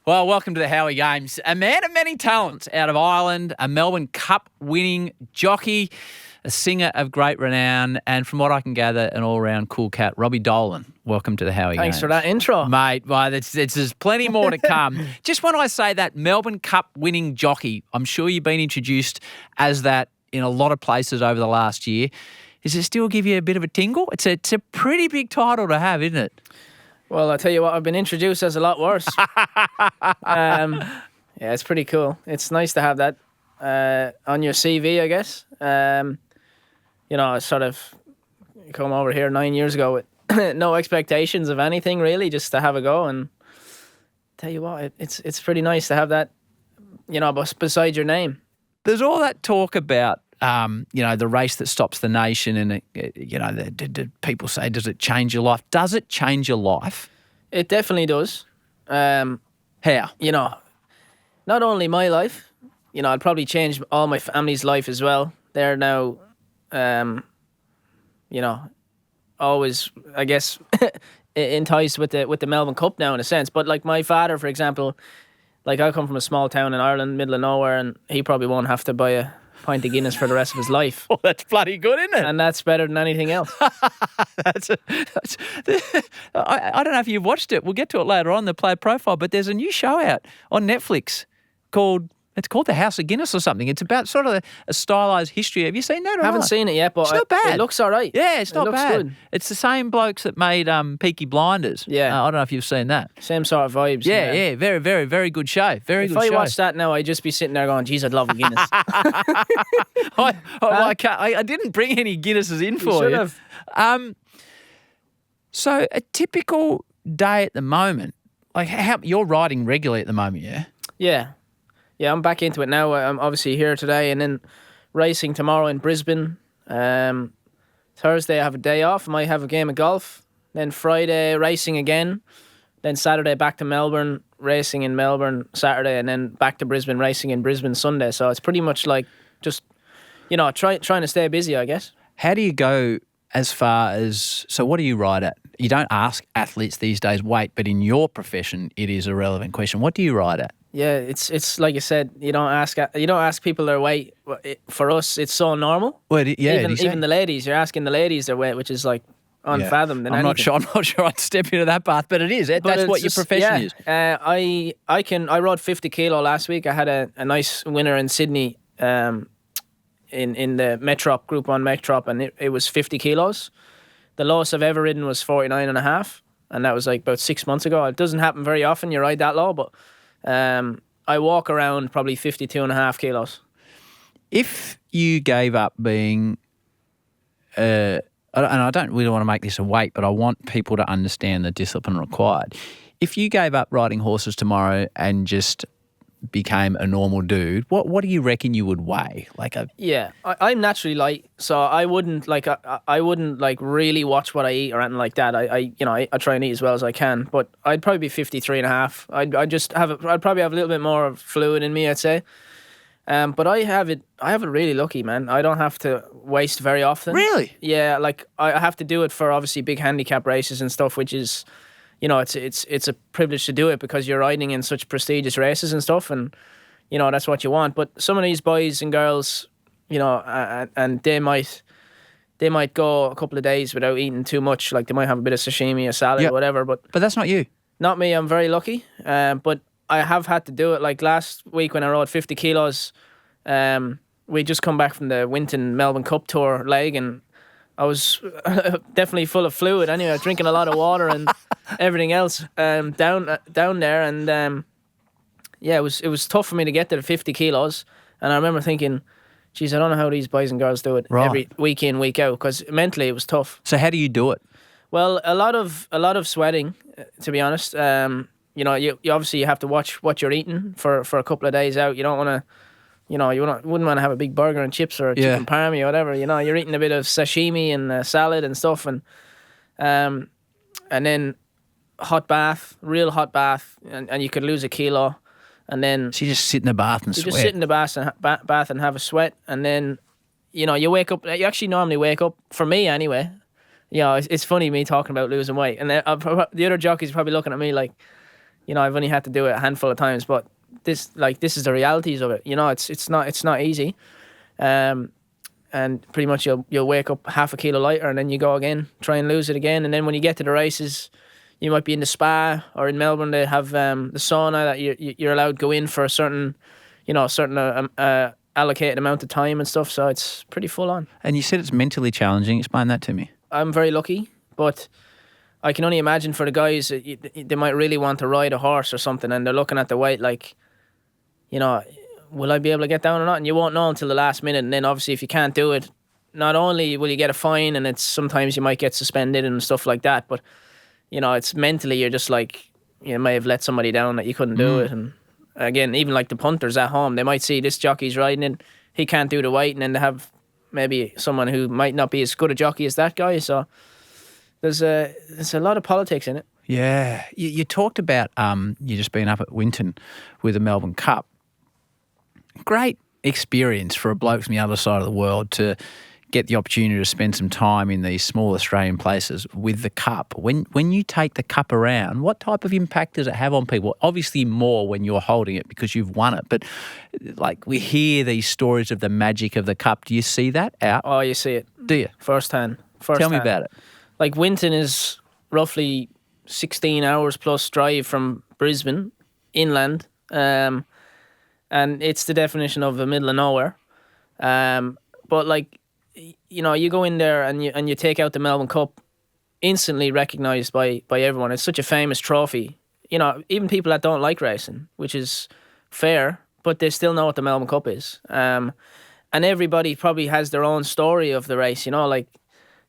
Well, welcome to the Howie Games. A man of many talents out of Ireland, a Melbourne Cup winning jockey, a singer of great renown, and from what I can gather, an all-round cool cat, Robbie Dolan. Welcome to the Howie Games. Thanks for that intro. Mate, well, there's plenty more to come. Just when I say that, Melbourne Cup winning jockey, I'm sure you've been introduced as that in a lot of places over the last year. Does it still give you a bit of a tingle? It's a pretty big title to have, isn't it? Well, I'll tell you what, I've been introduced as a lot worse. Yeah, it's pretty cool. It's nice to have that on your CV, I guess. I sort of come over here 9 years ago with no expectations of anything, really, just to have a go. And tell you what, it's pretty nice to have that, beside your name. There's all that talk about the race that stops the nation, and did people say, does it change your life? Does it change your life? It definitely does. How? Not only my life. I'd probably change all my family's life as well. They're now, always, I guess, enticed with the Melbourne Cup now in a sense. But like my father, for example, like I come from a small town in Ireland, middle of nowhere, and he probably won't have to buy a pint of Guinness for the rest of his life. Oh, that's bloody good, isn't it? And that's better than anything else. I don't know if you've watched it. We'll get to it later on, the player profile, but there's a new show out on Netflix called The House of Guinness or something. It's about sort of a stylised history. Have you seen that or I haven't not? seen it yet, but it's not bad. It looks all right. Yeah, it's not looks bad. Good. It's the same blokes that made Peaky Blinders. Yeah. I don't know if you've seen that. Same sort of vibes. Yeah. Very, very, very good show. Very good show. If I watched that now, I'd just be sitting there going, geez, I'd love a Guinness. I didn't bring any Guinnesses in for you. Have. So a typical day at the moment, like how you're riding regularly at the moment, yeah? Yeah. Yeah, I'm back into it now. I'm obviously here today and then racing tomorrow in Brisbane. Thursday I have a day off. I might have a game of golf. Then Friday racing again. Then Saturday back to Melbourne, racing in Melbourne Saturday, and then back to Brisbane, racing in Brisbane Sunday. So it's pretty much like just, trying to stay busy, I guess. How do you go as far as, so what do you ride at? You don't ask athletes these days weight, but in your profession, it is a relevant question. What do you ride at? Yeah, it's like you said. You don't ask people their weight. For us, it's so normal. Well, yeah, even the ladies, you're asking the ladies their weight, which is like unfathomed. I'm not sure I'd step into that path, but it is. That's what your profession is. I rode 50 kilo last week. I had a nice winner in Sydney, in the Metrop Group 1 Metrop, and it was 50 kilos. The lowest I've ever ridden was 49.5, and that was like about 6 months ago. It doesn't happen very often. You ride that low, but. I walk around probably 52.5 kilos. If you gave up being, and I don't really want to make this a weight, but I want people to understand the discipline required. If you gave up riding horses tomorrow and just became a normal dude, what do you reckon you would weigh? I'm naturally light, so I wouldn't really watch what I eat or anything like that. I try and eat as well as I can, but I'd probably be 53.5. I'd probably have a little bit more fluid in me, I'd say. But I have it really lucky, man. I don't have to waste very often. Really? Yeah, like I have to do it for obviously big handicap races and stuff, which is. It's a privilege to do it because you're riding in such prestigious races and stuff, and that's what you want. But some of these boys and girls, and they might go a couple of days without eating too much. Like they might have a bit of sashimi, a salad, whatever. But that's not you. Not me. I'm very lucky. But I have had to do it. Like last week when I rode 50 kilos, we just come back from the Winton Melbourne Cup tour leg, and I was definitely full of fluid. Anyway, I was drinking a lot of water and everything else down there, and it was tough for me to get to the 50 kilos. And I remember thinking, geez, I don't know how these boys and girls do it every week in, week out, because mentally it was tough. So how do you do it? Well, a lot of sweating, to be honest. You obviously you have to watch what you're eating for a couple of days out. You don't want to. You wouldn't want to have a big burger and chips or a chicken parmy or whatever. You're eating a bit of sashimi and salad and stuff, and then real hot bath, and you could lose a kilo, and then so you just sit in the bath and sweat. You just sit in the bath and have a sweat, and then you wake up. You actually normally wake up, for me anyway. It's funny me talking about losing weight, and the other jockeys are probably looking at me like, I've only had to do it a handful of times, but this is the realities of it. It's not easy. And pretty much you'll wake up half a kilo lighter, and then you go again, try and lose it again, and then when you get to the races, you might be in the spa, or in Melbourne they have the sauna that you're allowed to go in for a certain allocated amount of time and stuff. So it's pretty full on. And you said it's mentally challenging. Explain that to me. I'm very lucky, but I can only imagine for the guys, they might really want to ride a horse or something, and they're looking at the weight like, will I be able to get down or not? And you won't know until the last minute. And then obviously if you can't do it, not only will you get a fine, and it's sometimes you might get suspended and stuff like that, but it's mentally, you're just like, you may have let somebody down that you couldn't do it. And again, even like the punters at home, they might see this jockey's riding it, he can't do the weight, and then they have maybe someone who might not be as good a jockey as that guy. So there's a lot of politics in it. Yeah. You talked about you just been up at Winton with the Melbourne Cup. Great experience for a bloke from the other side of the world to get the opportunity to spend some time in these small Australian places with the Cup. When you take the Cup around, what type of impact does it have on people? Obviously more when you're holding it because you've won it, but like we hear these stories of the magic of the Cup. Do you see that out? Oh, you see it. Do you? Firsthand. Tell me about it. Like Winton is roughly 16 hours plus drive from Brisbane, inland. And it's the definition of the middle of nowhere. But like, you go in there and you take out the Melbourne Cup, instantly recognised by everyone. It's such a famous trophy. Even people that don't like racing, which is fair, but they still know what the Melbourne Cup is. And everybody probably has their own story of the race. Like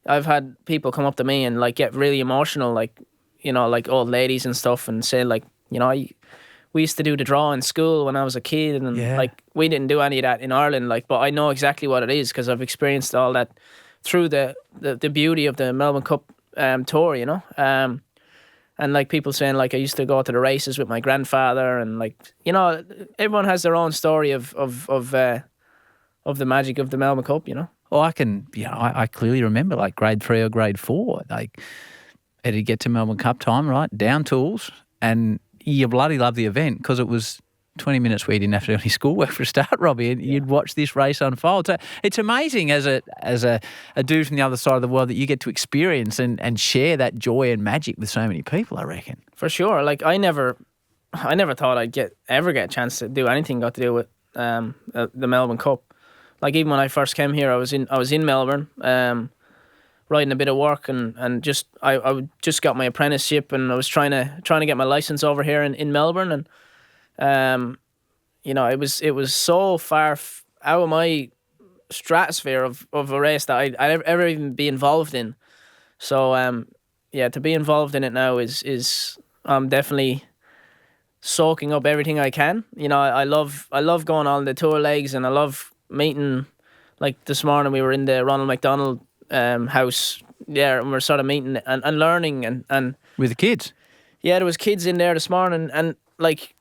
I've had people come up to me and like get really emotional, like old ladies and stuff, and say like, we used to do the draw in school when I was a kid, and like we didn't do any of that in Ireland. Like, but I know exactly what it is because I've experienced all that through the beauty of the Melbourne Cup tour. And like people saying like I used to go to the races with my grandfather, and like everyone has their own story of the magic of the Melbourne Cup. Well, I clearly remember like grade 3 or grade 4. Like it'd get to Melbourne Cup time, right? Down tools, and you bloody love the event because it was 20 minutes where you didn't have to do any schoolwork for a start, Robbie, and you'd watch this race unfold. So it's amazing as a dude from the other side of the world that you get to experience and share that joy and magic with so many people, I reckon. For sure. Like I never thought I'd ever get a chance to do anything got to do with the Melbourne Cup. Like even when I first came here, I was in Melbourne, riding a bit of work, and just I just got my apprenticeship, and I was trying to get my license over here in Melbourne, and it was so far out of my stratosphere of a race that I'd ever even be involved in. So to be involved in it now is I'm definitely soaking up everything I can. I love going on the tour legs, and I love meeting. Like this morning we were in the Ronald McDonald house, and we're sort of meeting and learning and with the kids. Yeah, there was kids in there this morning, and like,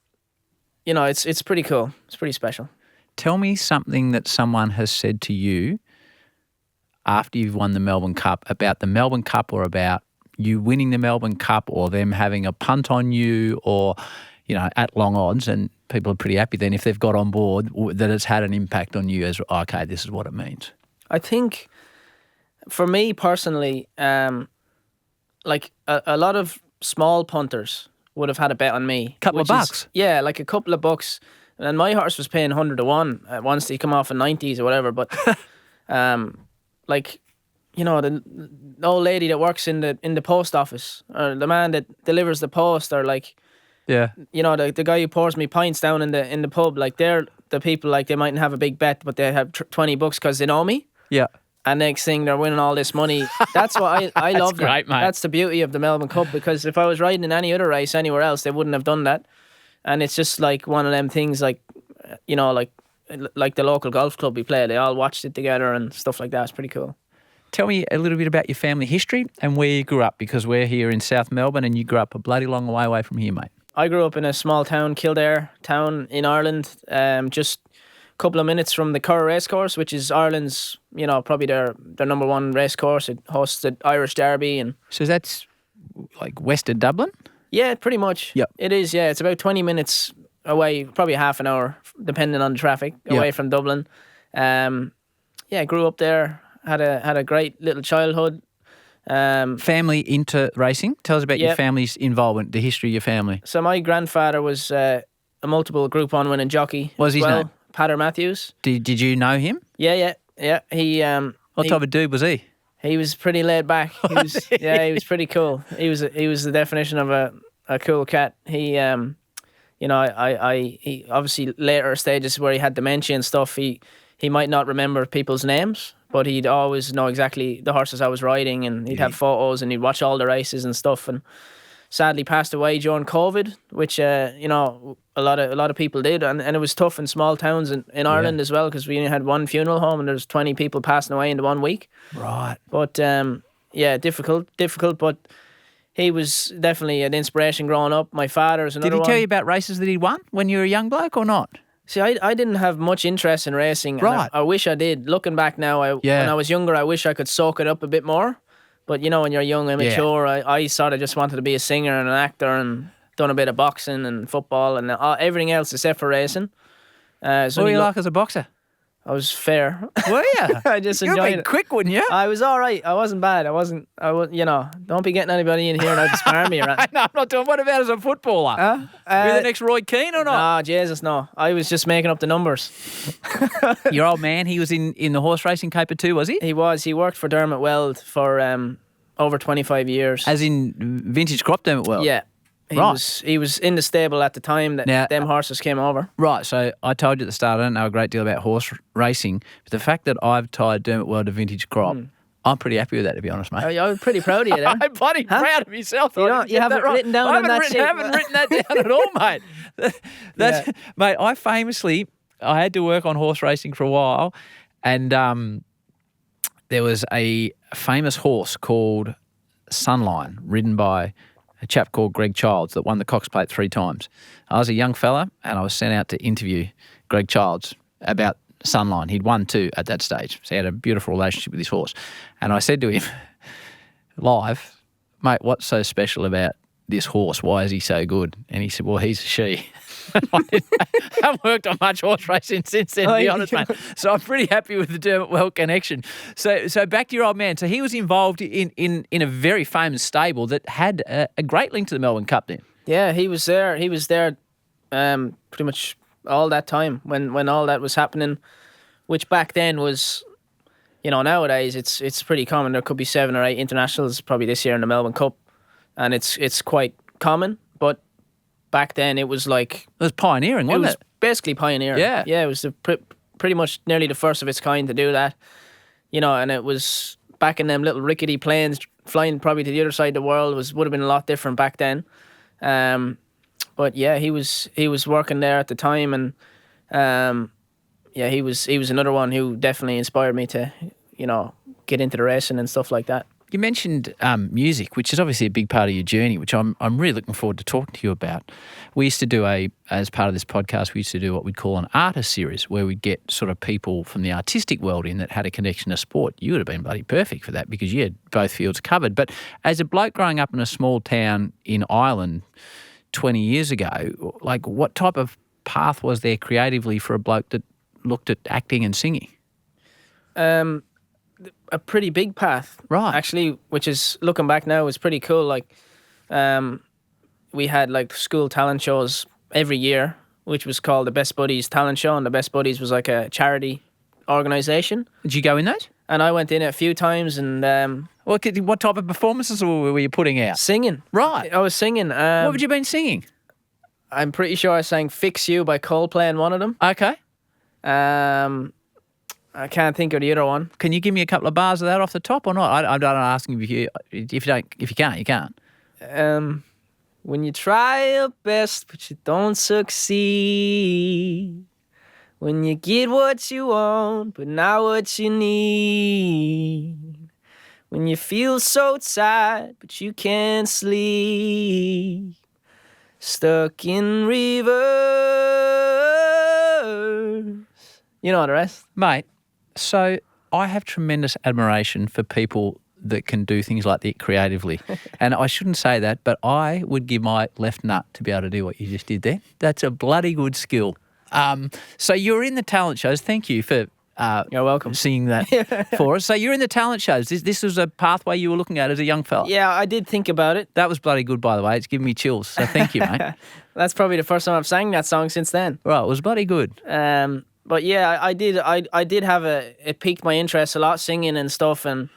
it's pretty cool. It's pretty special. Tell me something that someone has said to you after you've won the Melbourne Cup about the Melbourne Cup, or about you winning the Melbourne Cup, or them having a punt on you, or at long odds, and people are pretty happy then if they've got on board that it's had an impact on you as, okay, this is what it means. I think for me personally, like a lot of small punters would have had a bet on me. Couple of bucks? Yeah, like a couple of bucks. And my horse was paying 100 to 1 once he come off in 90s or whatever. But like, the old lady that works in the post office, or the man that delivers the post, or like, yeah, the guy who pours me pints down in the pub, like they're the people, like they mightn't have a big bet, but they have 20 bucks because they know me. Yeah. And next thing they're winning all this money. That's what I love. That's great, mate. That's the beauty of the Melbourne Cup, because if I was riding in any other race anywhere else, they wouldn't have done that. And it's just like one of them things, like, like the local golf club we play, they all watched it together and stuff like that. It's pretty cool. Tell me a little bit about your family history and where you grew up, because we're here in South Melbourne and you grew up a bloody long way away from here, mate. I grew up in a small town, Kildare town in Ireland, just a couple of minutes from the Curra Racecourse, which is Ireland's, probably their number one racecourse. It hosts the Irish Derby. And so that's like west of Dublin? Yeah, pretty much. Yep. It is, yeah. It's about 20 minutes away, probably half an hour, depending on the traffic, away from Dublin. Grew up there, had a great little childhood. Family into racing? Tell us about your family's involvement, the history of your family. So my grandfather was a multiple Group 1 winning jockey. What was his name? Pater Matthews. Did you know him? Yeah. He What type of dude was he? He was pretty laid back. He was he was pretty cool. He was the definition of a cool cat. He he obviously later stages where he had dementia and stuff, he might not remember people's names, but he'd always know exactly the horses I was riding, and he'd have photos and he'd watch all the races and stuff. And sadly passed away during COVID, which a lot of people did, and it was tough in small towns in Ireland as well, because we only had one funeral home and there's 20 people passing away in 1 week. Right. But difficult. But he was definitely an inspiration growing up. My father's another one. Did he tell you about races that he won when you were a young bloke or not? See, I didn't have much interest in racing. Right. I wish I did. Looking back now, when I was younger, I wish I could soak it up a bit more. But, when you're young, immature, I sort of just wanted to be a singer and an actor, and done a bit of boxing and football and everything else except for racing. What were you like as a boxer? I was fair. Were you? I just You'd enjoyed been it. quick, wouldn't you? I was all right. I wasn't bad. Don't be getting anybody in here and disparm me. Right? No, I'm not doing. What about as a footballer? Were you the next Roy Keane or not? No, Jesus, no. I was just making up the numbers. Your old man, he was in the horse racing caper too, was he? He was. He worked for Dermot Weld for over 25 years. As in vintage crop Dermot Weld? Yeah. He was in the stable at the time that them horses came over. Right, so I told you at the start I don't know a great deal about horse racing, but the fact that I've tied Dermot Weld to vintage crop, I'm pretty happy with that, to be honest, mate. I'm pretty proud of you there. I'm bloody proud of myself. You haven't written down on that sheet. I haven't written that down at all, mate. Mate, I had to work on horse racing for a while, and there was a famous horse called Sunline, ridden by a chap called Greg Childs that won the Cox Plate 3 times. I was a young fella and I was sent out to interview Greg Childs about Sunline. He'd won 2 at that stage, so he had a beautiful relationship with his horse. And I said to him live, mate, what's so special about this horse? Why is he so good? And he said, well, he's a she. I haven't worked on much horse racing since then, to be honest, mate. So I'm pretty happy with the Dermot Weld connection. So back to your old man. So he was involved in a very famous stable that had a great link to the Melbourne Cup then. Yeah, he was there. He was there pretty much all that time when all that was happening, which back then was, nowadays it's pretty common. There could be 7 or 8 internationals probably this year in the Melbourne Cup, and it's quite common, but back then it was like... It was pioneering, wasn't it? It was basically pioneering. Yeah. Yeah, it was pretty much nearly the first of its kind to do that. And it was back in them little rickety planes flying probably to the other side of the world would have been a lot different back then. But yeah, he was working there at the time, and he was another one who definitely inspired me to, get into the racing and stuff like that. You mentioned music, which is obviously a big part of your journey, which I'm really looking forward to talking to you about. We used to do as part of this podcast, we used to do what we'd call an artist series, where we'd get sort of people from the artistic world in that had a connection to sport. You would have been bloody perfect for that because you had both fields covered. But as a bloke growing up in a small town in Ireland 20 years ago, like what type of path was there creatively for a bloke that looked at acting and singing? A pretty big path, right? Actually, which is looking back now is pretty cool. Like, we had like school talent shows every year, which was called the Best Buddies Talent Show, and the Best Buddies was like a charity organisation. Did you go in those? And I went in it a few times, and what type of performances were you putting out? Singing, right? I was singing. What have you been singing? I'm pretty sure I sang "Fix You" by Coldplay in one of them. Okay. I can't think of the other one. Can you give me a couple of bars of that off the top or not? I'm not asking if you can't, you can't. When you try your best but you don't succeed. When you get what you want but not what you need. When you feel so tired but you can't sleep. Stuck in reverse. You know the rest. Mate. So I have tremendous admiration for people that can do things like that creatively. And I shouldn't say that, but I would give my left nut to be able to do what you just did there. That's a bloody good skill. So you're in the talent shows. Thank you for You're welcome. Seeing that for us. So you're in the talent shows. This was a pathway you were looking at as a young fella. Yeah, I did think about it. That was bloody good, by the way. It's giving me chills. So thank you, mate. That's probably the first time I've sang that song since then. Right, it was bloody good. But yeah, I did have it piqued my interest a lot, singing and stuff, and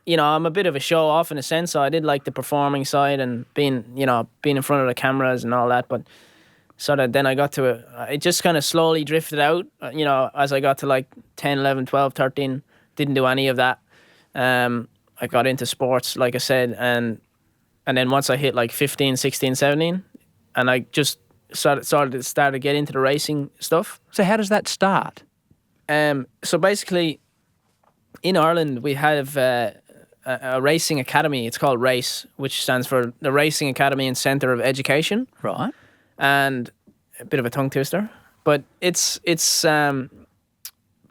I'm a bit of a show off in a sense, so I did like the performing side and being in front of the cameras and all that, but sort of then I got to it just kind of slowly drifted out, as I got to like 10, 11, 12, 13, didn't do any of that. I got into sports, like I said, and then once I hit like 15, 16, 17, and I just started to get into the racing stuff. So how does that start? So basically, in Ireland, we have a racing academy. It's called RACE, which stands for the Racing Academy and Centre of Education. Right. And a bit of a tongue twister, but it's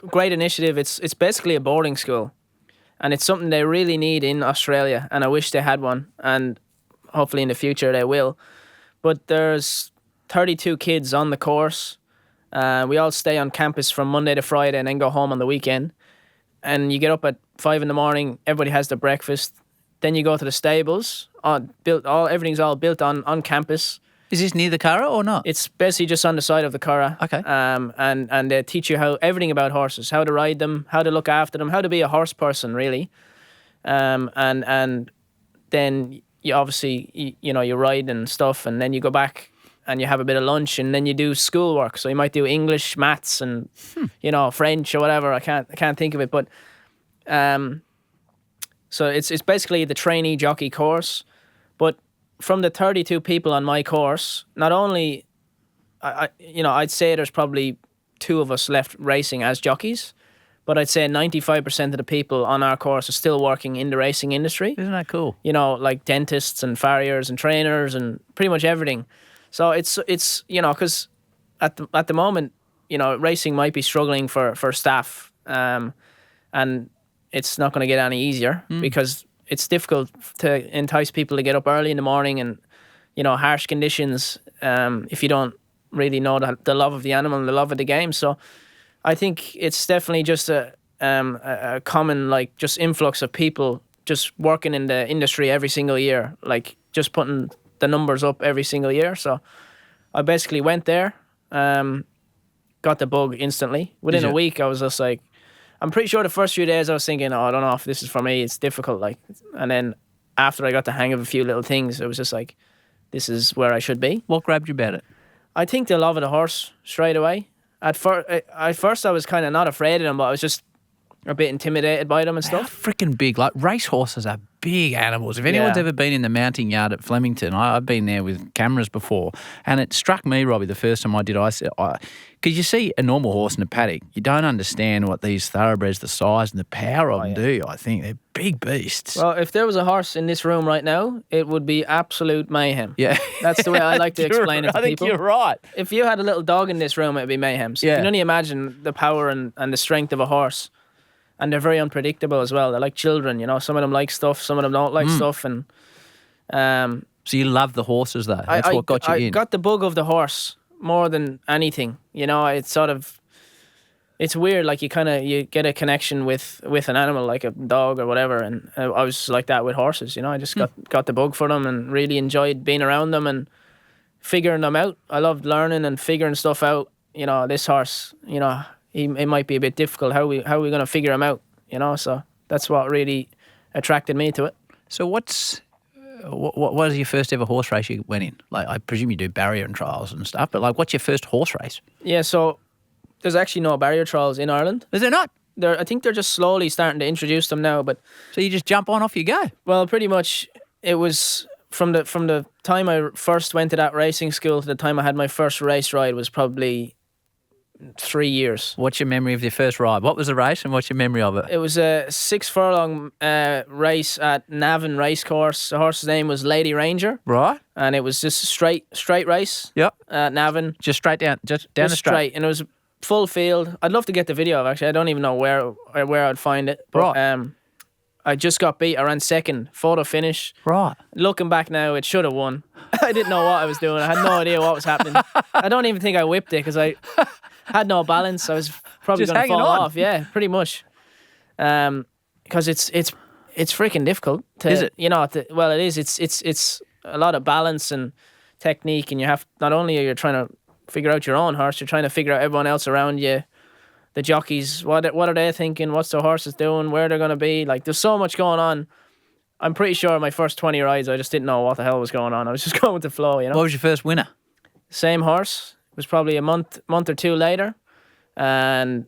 great initiative. It's basically a boarding school, and it's something they really need in Australia, and I wish they had one, and hopefully in the future they will. But there's 32 kids on the course. We all stay on campus from Monday to Friday and then go home on the weekend. And you get up at 5 a.m, everybody has their breakfast. Then you go to the stables. Everything's all built on campus. Is this near the Curragh or not? It's basically just on the side of the Curragh. Okay. And they teach you everything about horses, how to ride them, how to look after them, how to be a horse person, really. And then you obviously, you ride and stuff, and then you go back and you have a bit of lunch, and then you do schoolwork. So you might do English, maths, and French or whatever. I can't think of it, but so it's basically the trainee jockey course. But from the 32 people on my course, not only I'd say there's probably 2 of us left racing as jockeys, but I'd say 95% of the people on our course are still working in the racing industry. Isn't that cool? Like dentists and farriers and trainers and pretty much everything. So it's because at the moment, racing might be struggling for staff, and it's not going to get any easier because it's difficult to entice people to get up early in the morning and, harsh conditions if you don't really know the love of the animal and the love of the game. So I think it's definitely just a common, just influx of people just working in the industry every single year, just putting the numbers up every single year. So I basically went there, got the bug instantly. Within a week, I was just like, I'm pretty sure the first few days I was thinking, I don't know if this is for me, it's difficult. And then after I got the hang of a few little things, it was just like, this is where I should be. What grabbed you about it? I think the love of the horse straight away. At first I was kind of not afraid of them, but I was just a bit intimidated by them and stuff. Freaking big. Race horses are big animals. If anyone's ever been in the mounting yard at Flemington, I've been there with cameras before, and it struck me, Robbie, the first time I did, because you see a normal horse in a paddock, you don't understand what these thoroughbreds, the size and the power of them do. I think they're big beasts. Well, if there was a horse in this room right now, it would be absolute mayhem. Yeah. That's the way I like to explain it to people. I think you're right. If you had a little dog in this room, it would be mayhem. So you can only imagine the power and the strength of a horse. And they're very unpredictable as well. They're like children, Some of them like stuff, some of them don't like stuff. And so you love the horses, though. That's what got you in. I got the bug of the horse more than anything. It's weird. You get a connection with an animal, like a dog or whatever. And I was like that with horses. I just got the bug for them and really enjoyed being around them and figuring them out. I loved learning and figuring stuff out. This horse, it might be a bit difficult. How are we going to figure him out? So that's what really attracted me to it. So what was your first ever horse race you went in? I presume you do barrier and trials and stuff, but what's your first horse race? Yeah, so there's actually no barrier trials in Ireland. Is there not? I think they're just slowly starting to introduce them now. But so you just jump on, off you go. Well, pretty much it was from the time I first went to that racing school to the time I had my first race ride was probably 3 years. What's your memory of your first ride? What was the race and what's your memory of it? It was a 6 furlong race at Navan Racecourse. The horse's name was Lady Ranger. Right. And it was just a straight race. Yep. At Navan. Just straight down, just down the straight. And it was full field. I'd love to get the video of it, actually. I don't even know where I'd find it. But, right. I just got beat. I ran second, photo finish. Right. Looking back now, it should have won. I didn't know what I was doing. I had no idea what was happening. I don't even think I whipped it because I had no balance. I was probably Just going to fall hanging on. off. Yeah, pretty much. Because it's freaking difficult. Is it? Well, it is. It's a lot of balance and technique, and you have not only are you trying to figure out your own horse, you're trying to figure out everyone else around you. The jockeys, what are they thinking? What's the horses doing? Where they're going to be? Like, there's so much going on. I'm pretty sure my first 20 rides, I just didn't know what the hell was going on. I was just going with the flow, What was your first winner? Same horse. It was probably a month or two later, and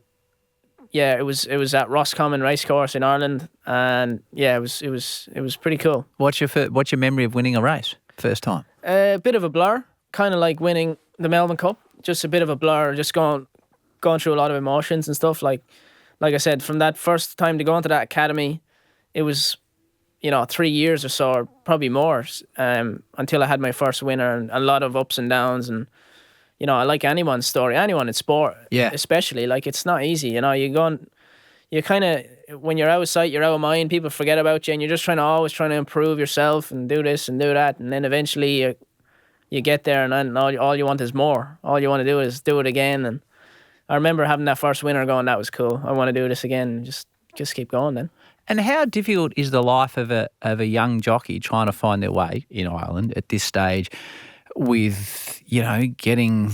yeah, it was at Roscommon Racecourse in Ireland, and yeah, it was pretty cool. What's your memory of winning a race first time? A bit of a blur, kind of like winning the Melbourne Cup. Just a bit of a blur. Just going through a lot of emotions and stuff. Like I said, from that first time to go into that academy, it was 3 years or so, or probably more, until I had my first winner, and a lot of ups and downs. And I like anyone's story, anyone in sport, Yeah. especially. Like, it's not easy. You kind of, when you're out of sight, you're out of mind. People forget about you, and you're just always trying to improve yourself and do this and do that, and then eventually you get there, and then all you want is more. All you want to do is do it again. And I remember having that first winner going, that was cool. I want to do this again. And just keep going then. And how difficult is the life of a young jockey trying to find their way in Ireland at this stage with, getting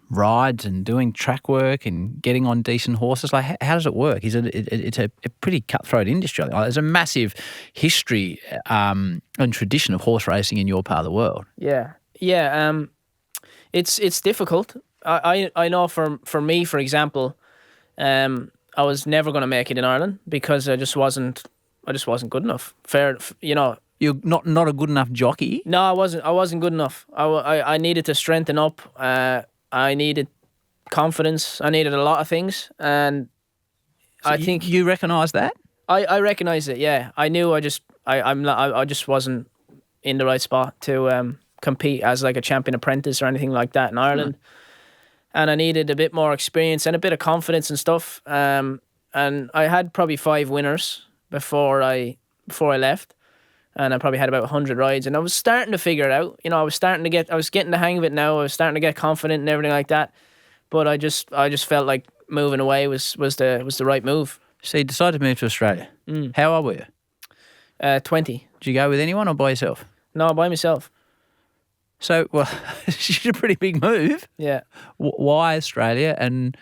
rides and doing track work and getting on decent horses? Like, how does it work? It's a pretty cutthroat industry. Like, there's a massive history and tradition of horse racing in your part of the world. Yeah. It's difficult. I know for me, for example, I was never going to make it in Ireland because I just wasn't good enough. You're not a good enough jockey? No, I wasn't good enough. I needed to strengthen up. I needed confidence. I needed a lot of things, and So I think you recognise that? I recognized it. Yeah, I knew. I just wasn't in the right spot to compete as like a champion apprentice or anything like that in Ireland. And I needed a bit more experience and a bit of confidence and stuff. And I had probably 5 winners before I left, and I probably had about 100 rides. And I was starting to figure it out. I was getting the hang of it now. I was starting to get confident and everything like that. But I just felt like moving away was the right move. So you decided to move to Australia. How old were you? 20. Did you go with anyone or by yourself? No, by myself. So, well, it's a pretty big move. Yeah. Why Australia? And,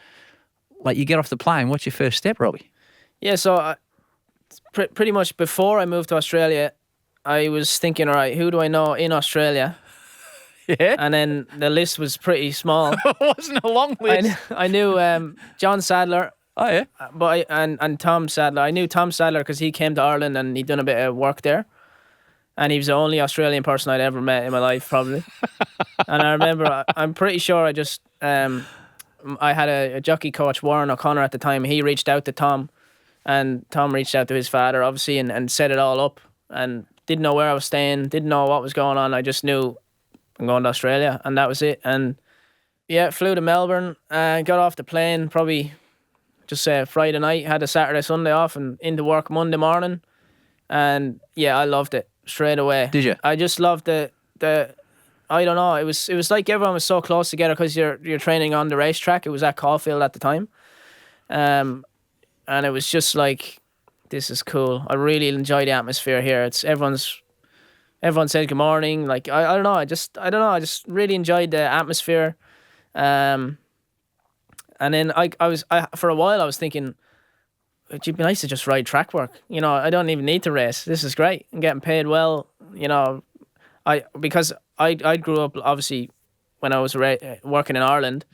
like, you get off the plane, what's your first step, Robbie? Yeah, so pretty much before I moved to Australia, I was thinking, all right, who do I know in Australia? Yeah. And then the list was pretty small. It wasn't a long list. I knew John Sadler, Oh, yeah? but and Tom Sadler. I knew Tom Sadler because he came to Ireland and he'd done a bit of work there. And he was the only Australian person I'd ever met in my life, probably. And I remember, I'm pretty sure I had a jockey coach, Warren O'Connor, at the time. He reached out to Tom, and Tom reached out to his father, obviously, and set it all up. And didn't know where I was staying, didn't know what was going on. I just knew I'm going to Australia, and that was it. And yeah, flew to Melbourne, got off the plane probably just say Friday night, had a Saturday, Sunday off, and into work Monday morning. And yeah, I loved it straight away. Did you? I just loved the I don't know, it was like everyone was so close together because you're training on the racetrack. It was at Caulfield at the time. And it was just like, this is cool. I really enjoy the atmosphere here. Everyone said good morning. Like, I don't know, I just really enjoyed the atmosphere. And then I for a while I was thinking, it'd be nice to just ride track work. I don't even need to race. This is great. I'm getting paid well. Because I grew up, obviously, when I was working in Ireland,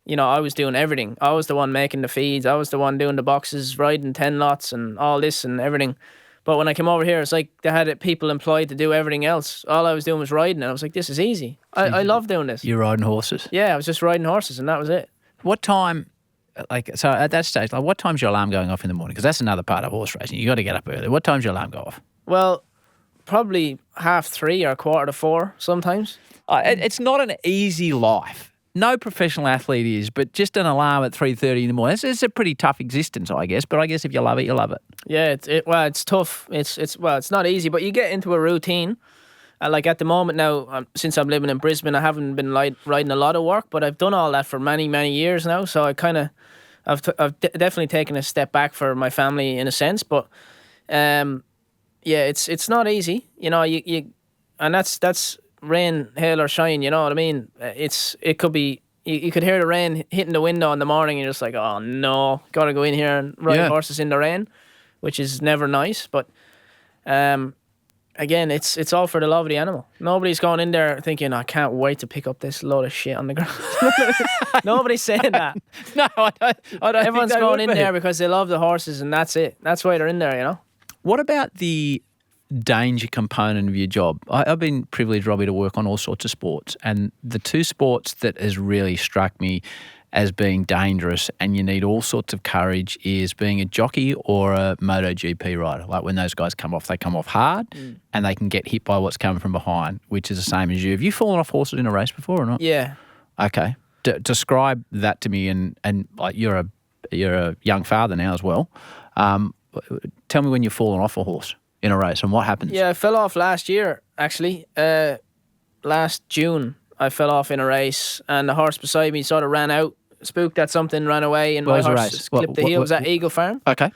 I was doing everything. I was the one making the feeds. I was the one doing the boxes, riding 10 lots and all this and everything. But when I came over here, it's like they had people employed to do everything else. All I was doing was riding, and I was like, this is easy. I love doing this. You're riding horses? Yeah, I was just riding horses, and that was it. What time, so at that stage, what time's your alarm going off in the morning? Because that's another part of horse racing. You got to get up early. What time's your alarm go off? Well, probably 3:30 or 3:45 sometimes. It's not an easy life no professional athlete is, but just an alarm at 3:30 in the morning. It's a pretty tough existence, I guess. But I guess if you love it, you love it. Yeah, it's tough. It's not easy, but you get into a routine. Like at the moment now, since I'm living in Brisbane, I haven't been riding a lot of work, but I've done all that for many, many years now. So I've definitely taken a step back for my family in a sense. But yeah, it's not easy, and that's rain, hail or shine. You know what I mean? It could be. You could hear the rain hitting the window in the morning, and you're just like, oh no, gotta go in here and ride horses in the rain, which is never nice. But again, it's all for the love of the animal. Nobody's going in there thinking, I can't wait to pick up this load of shit on the ground. Nobody's saying that. No, I don't. Everyone's going in there because they love the horses, and that's it. That's why they're in there, What about the danger component of your job? I've been privileged, Robbie, to work on all sorts of sports, and the two sports that has really struck me as being dangerous and you need all sorts of courage is being a jockey or a MotoGP rider. Like when those guys come off, they come off hard and they can get hit by what's coming from behind, which is the same as you. Have you fallen off horses in a race before or not? Yeah. Okay. Describe that to me, and like you're a young father now as well. Tell me when you've fallen off a horse in a race and what happens. Yeah, I fell off last year, actually. Last June, I fell off in a race and the horse beside me sort of ran out, spooked at something, ran away, and my horse clipped the heel. It was at Eagle Farm. Okay.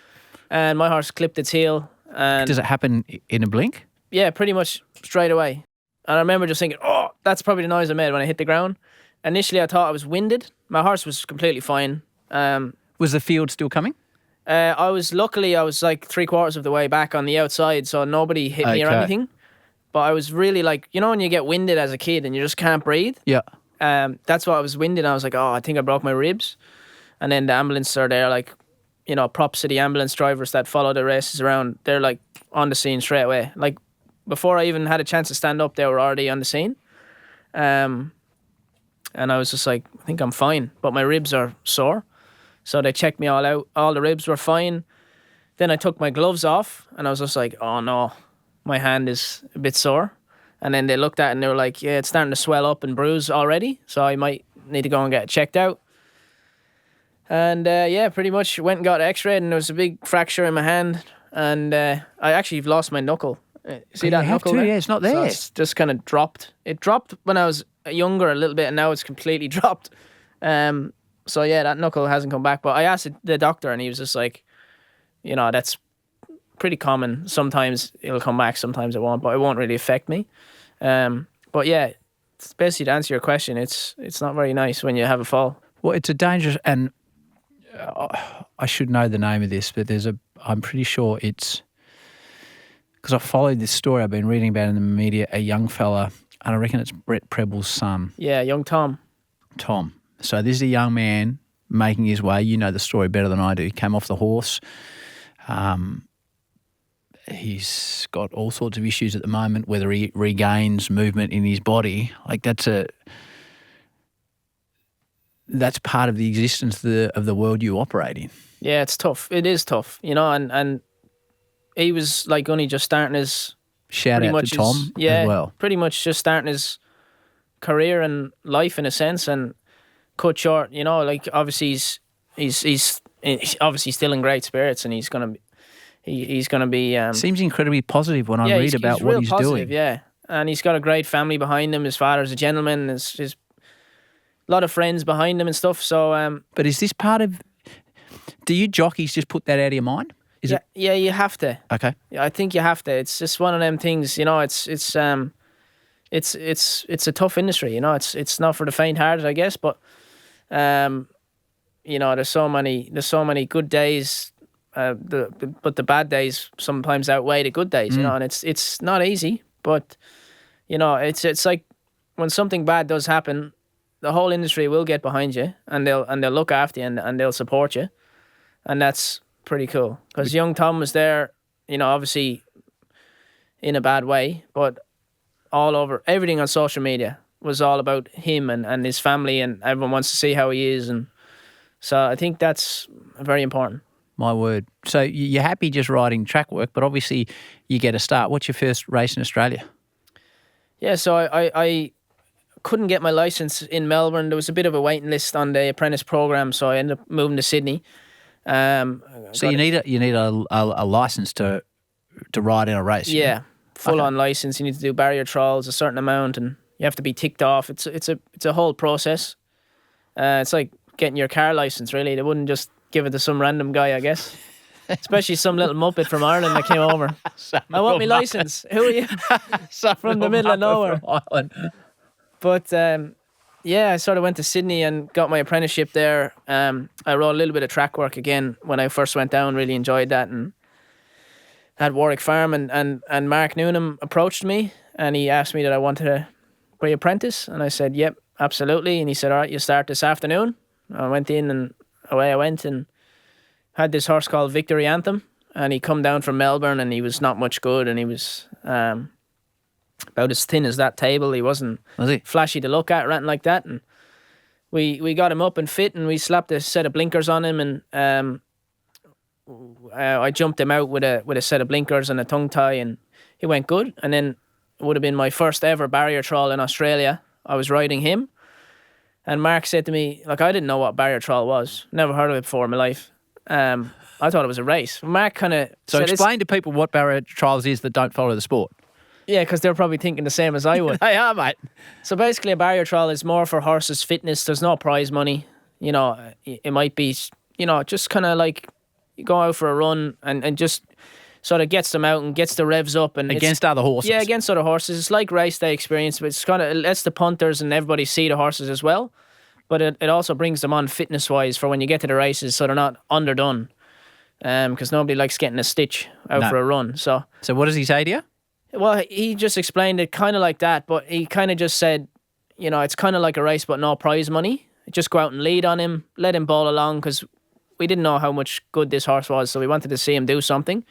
And my horse clipped its heel. And does it happen in a blink? Yeah, pretty much straight away. And I remember just thinking, oh, that's probably the noise I made when I hit the ground. Initially, I thought I was winded. My horse was completely fine. Was the field still coming? I was like 3/4 of the way back on the outside, so nobody hit me or anything. But I was really like, when you get winded as a kid and you just can't breathe? Yeah. That's why I was winded. I was like, oh, I think I broke my ribs. And then the ambulance are there, like, props to the ambulance drivers that follow the races around. They're like on the scene straight away. Like before I even had a chance to stand up, they were already on the scene. And I was just like, I think I'm fine, but my ribs are sore. So they checked me all out. All the ribs were fine. Then I took my gloves off and I was just like, oh no, my hand is a bit sore. And then they looked at it and they were like, yeah, it's starting to swell up and bruise already. So I might need to go and get it checked out. And yeah, pretty much went and got x-rayed and there was a big fracture in my hand. And I actually lost my knuckle. See that knuckle there? Yeah, it's not there. So it's just kind of dropped. It dropped when I was younger a little bit and now it's completely dropped. So yeah, that knuckle hasn't come back. But I asked the doctor and he was just like, that's pretty common. Sometimes it'll come back, sometimes it won't, but it won't really affect me. But yeah, it's basically to answer your question, it's not very nice when you have a fall. Well, it's a dangerous, and I should know the name of this, but I'm pretty sure it's, because I followed this story I've been reading about in the media, a young fella, and I reckon it's Brett Preble's son. Yeah, young Tom. Tom. So this is a young man making his way. You know the story better than I do. He came off the horse. He's got all sorts of issues at the moment, whether he regains movement in his body. Like that's part of the existence of the world you operate in. Yeah, it's tough. It is tough, and he was like only just starting his... Shout out to Tom as well. Pretty much just starting his career and life in a sense and cut short, like obviously he's obviously still in great spirits and he's going to be... Seems incredibly positive when I read about what he's doing. Yeah, and he's got a great family behind him. His father's a gentleman. His a lot of friends behind him and stuff. So, but is this part of? Do you jockeys just put that out of your mind? Yeah, you have to. Okay. Yeah, I think you have to. It's just one of them things. It's a tough industry. It's not for the faint-hearted, I guess. But there's so many good days. But the bad days sometimes outweigh the good days, and it's not easy. But it's like when something bad does happen, the whole industry will get behind you, and they'll look after you, and they'll support you, and that's pretty cool. Because young Tom was there, obviously in a bad way, but all over everything on social media was all about him and his family, and everyone wants to see how he is, and so I think that's very important. My word. So you're happy just riding track work, but obviously you get a start. What's your first race in Australia? Yeah, so I couldn't get my license in Melbourne. There was a bit of a waiting list on the apprentice program, so I ended up moving to Sydney. So you need a license to ride in a race. Yeah, full on license. You need to do barrier trials a certain amount, and you have to be ticked off. It's a whole process. It's like getting your car license. Really, they wouldn't just give it to some random guy, I guess. Especially some little muppet from Ireland that came over. I want my license. Who are you? From the middle of nowhere. But I sort of went to Sydney and got my apprenticeship there. I rode a little bit of track work again when I first went down. Really enjoyed that, and at Warwick Farm. And Mark Newnham approached me and he asked me that I wanted to be apprentice, and I said, "Yep, absolutely." And he said, "All right, you start this afternoon." I went in and away I went, and had this horse called Victory Anthem, and he come down from Melbourne, and he was not much good, and he was about as thin as that table. He wasn't flashy to look at or anything like that. And we got him up and fit, and we slapped a set of blinkers on him, and I jumped him out with a set of blinkers and a tongue tie, and he went good. And then it would have been my first ever barrier trial in Australia. I was riding him, and Mark said to me, like, I didn't know what barrier trial was. Never heard of it before in my life. I thought it was a race. Mark kind of... So explain to people what barrier trials is that don't follow the sport. Yeah, because they're probably thinking the same as I would. They are, mate. So basically a barrier trial is more for horses' fitness. There's no prize money. You know, it might be, just kind of like you go out for a run and just sort of gets them out and gets the revs up. And against other horses. Yeah, against other horses. It's like race day experience, but it's kind of, it lets the punters and everybody see the horses as well. But it also brings them on fitness-wise for when you get to the races, so they're not underdone. Because nobody likes getting a stitch out for a run. So what does he say to you? Well, he just explained it kind of like that, but he kind of just said, it's kind of like a race, but no prize money. Just go out and lead on him, let him ball along, because we didn't know how much good this horse was, so we wanted to see him do something.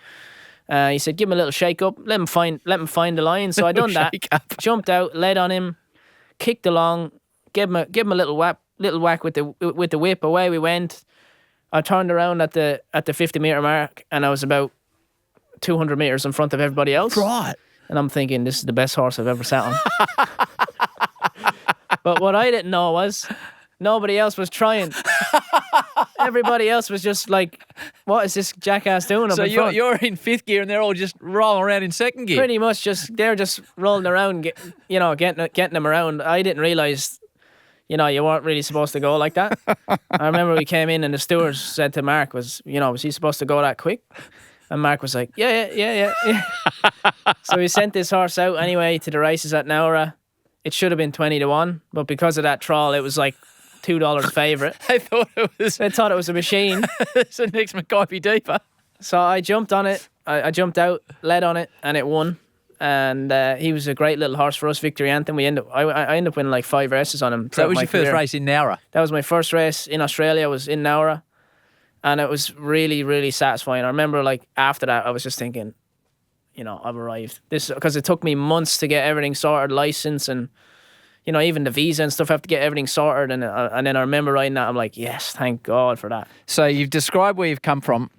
He said, give him a little shake up, let him find the line. So I done that, jumped out, led on him, kicked along, gave him a little whack with the whip. Away we went. I turned around at the 50-meter mark, and I was about 200 meters in front of everybody else. Right. And I'm thinking, this is the best horse I've ever sat on. But what I didn't know was nobody else was trying. Everybody else was just like, what is this jackass doing? So you're in fifth gear and they're all just rolling around in second gear? Pretty much they're just rolling around, getting them around. I didn't realise, you weren't really supposed to go like that. I remember we came in and the stewards said to Mark, was he supposed to go that quick? And Mark was like, yeah. So we sent this horse out anyway to the races at Nowra. It should have been 20-1, but because of that trial, it was like $2 favourite. They thought it was a machine. It's the next Mackay Deeper. So I jumped on it. I jumped out, led on it, and it won. And he was a great little horse for us, Victory Anthem. I ended up winning like 5 races on him. So that was your first race in Nowra? That was my first race in Australia. Was in Nowra. And it was really, really satisfying. I remember, like, after that, I was just thinking, I've arrived. Because it took me months to get everything sorted, license, and, even the visa and stuff. I have to get everything sorted. And then I remember riding that. I'm like, yes, thank God for that. So you've described where you've come from.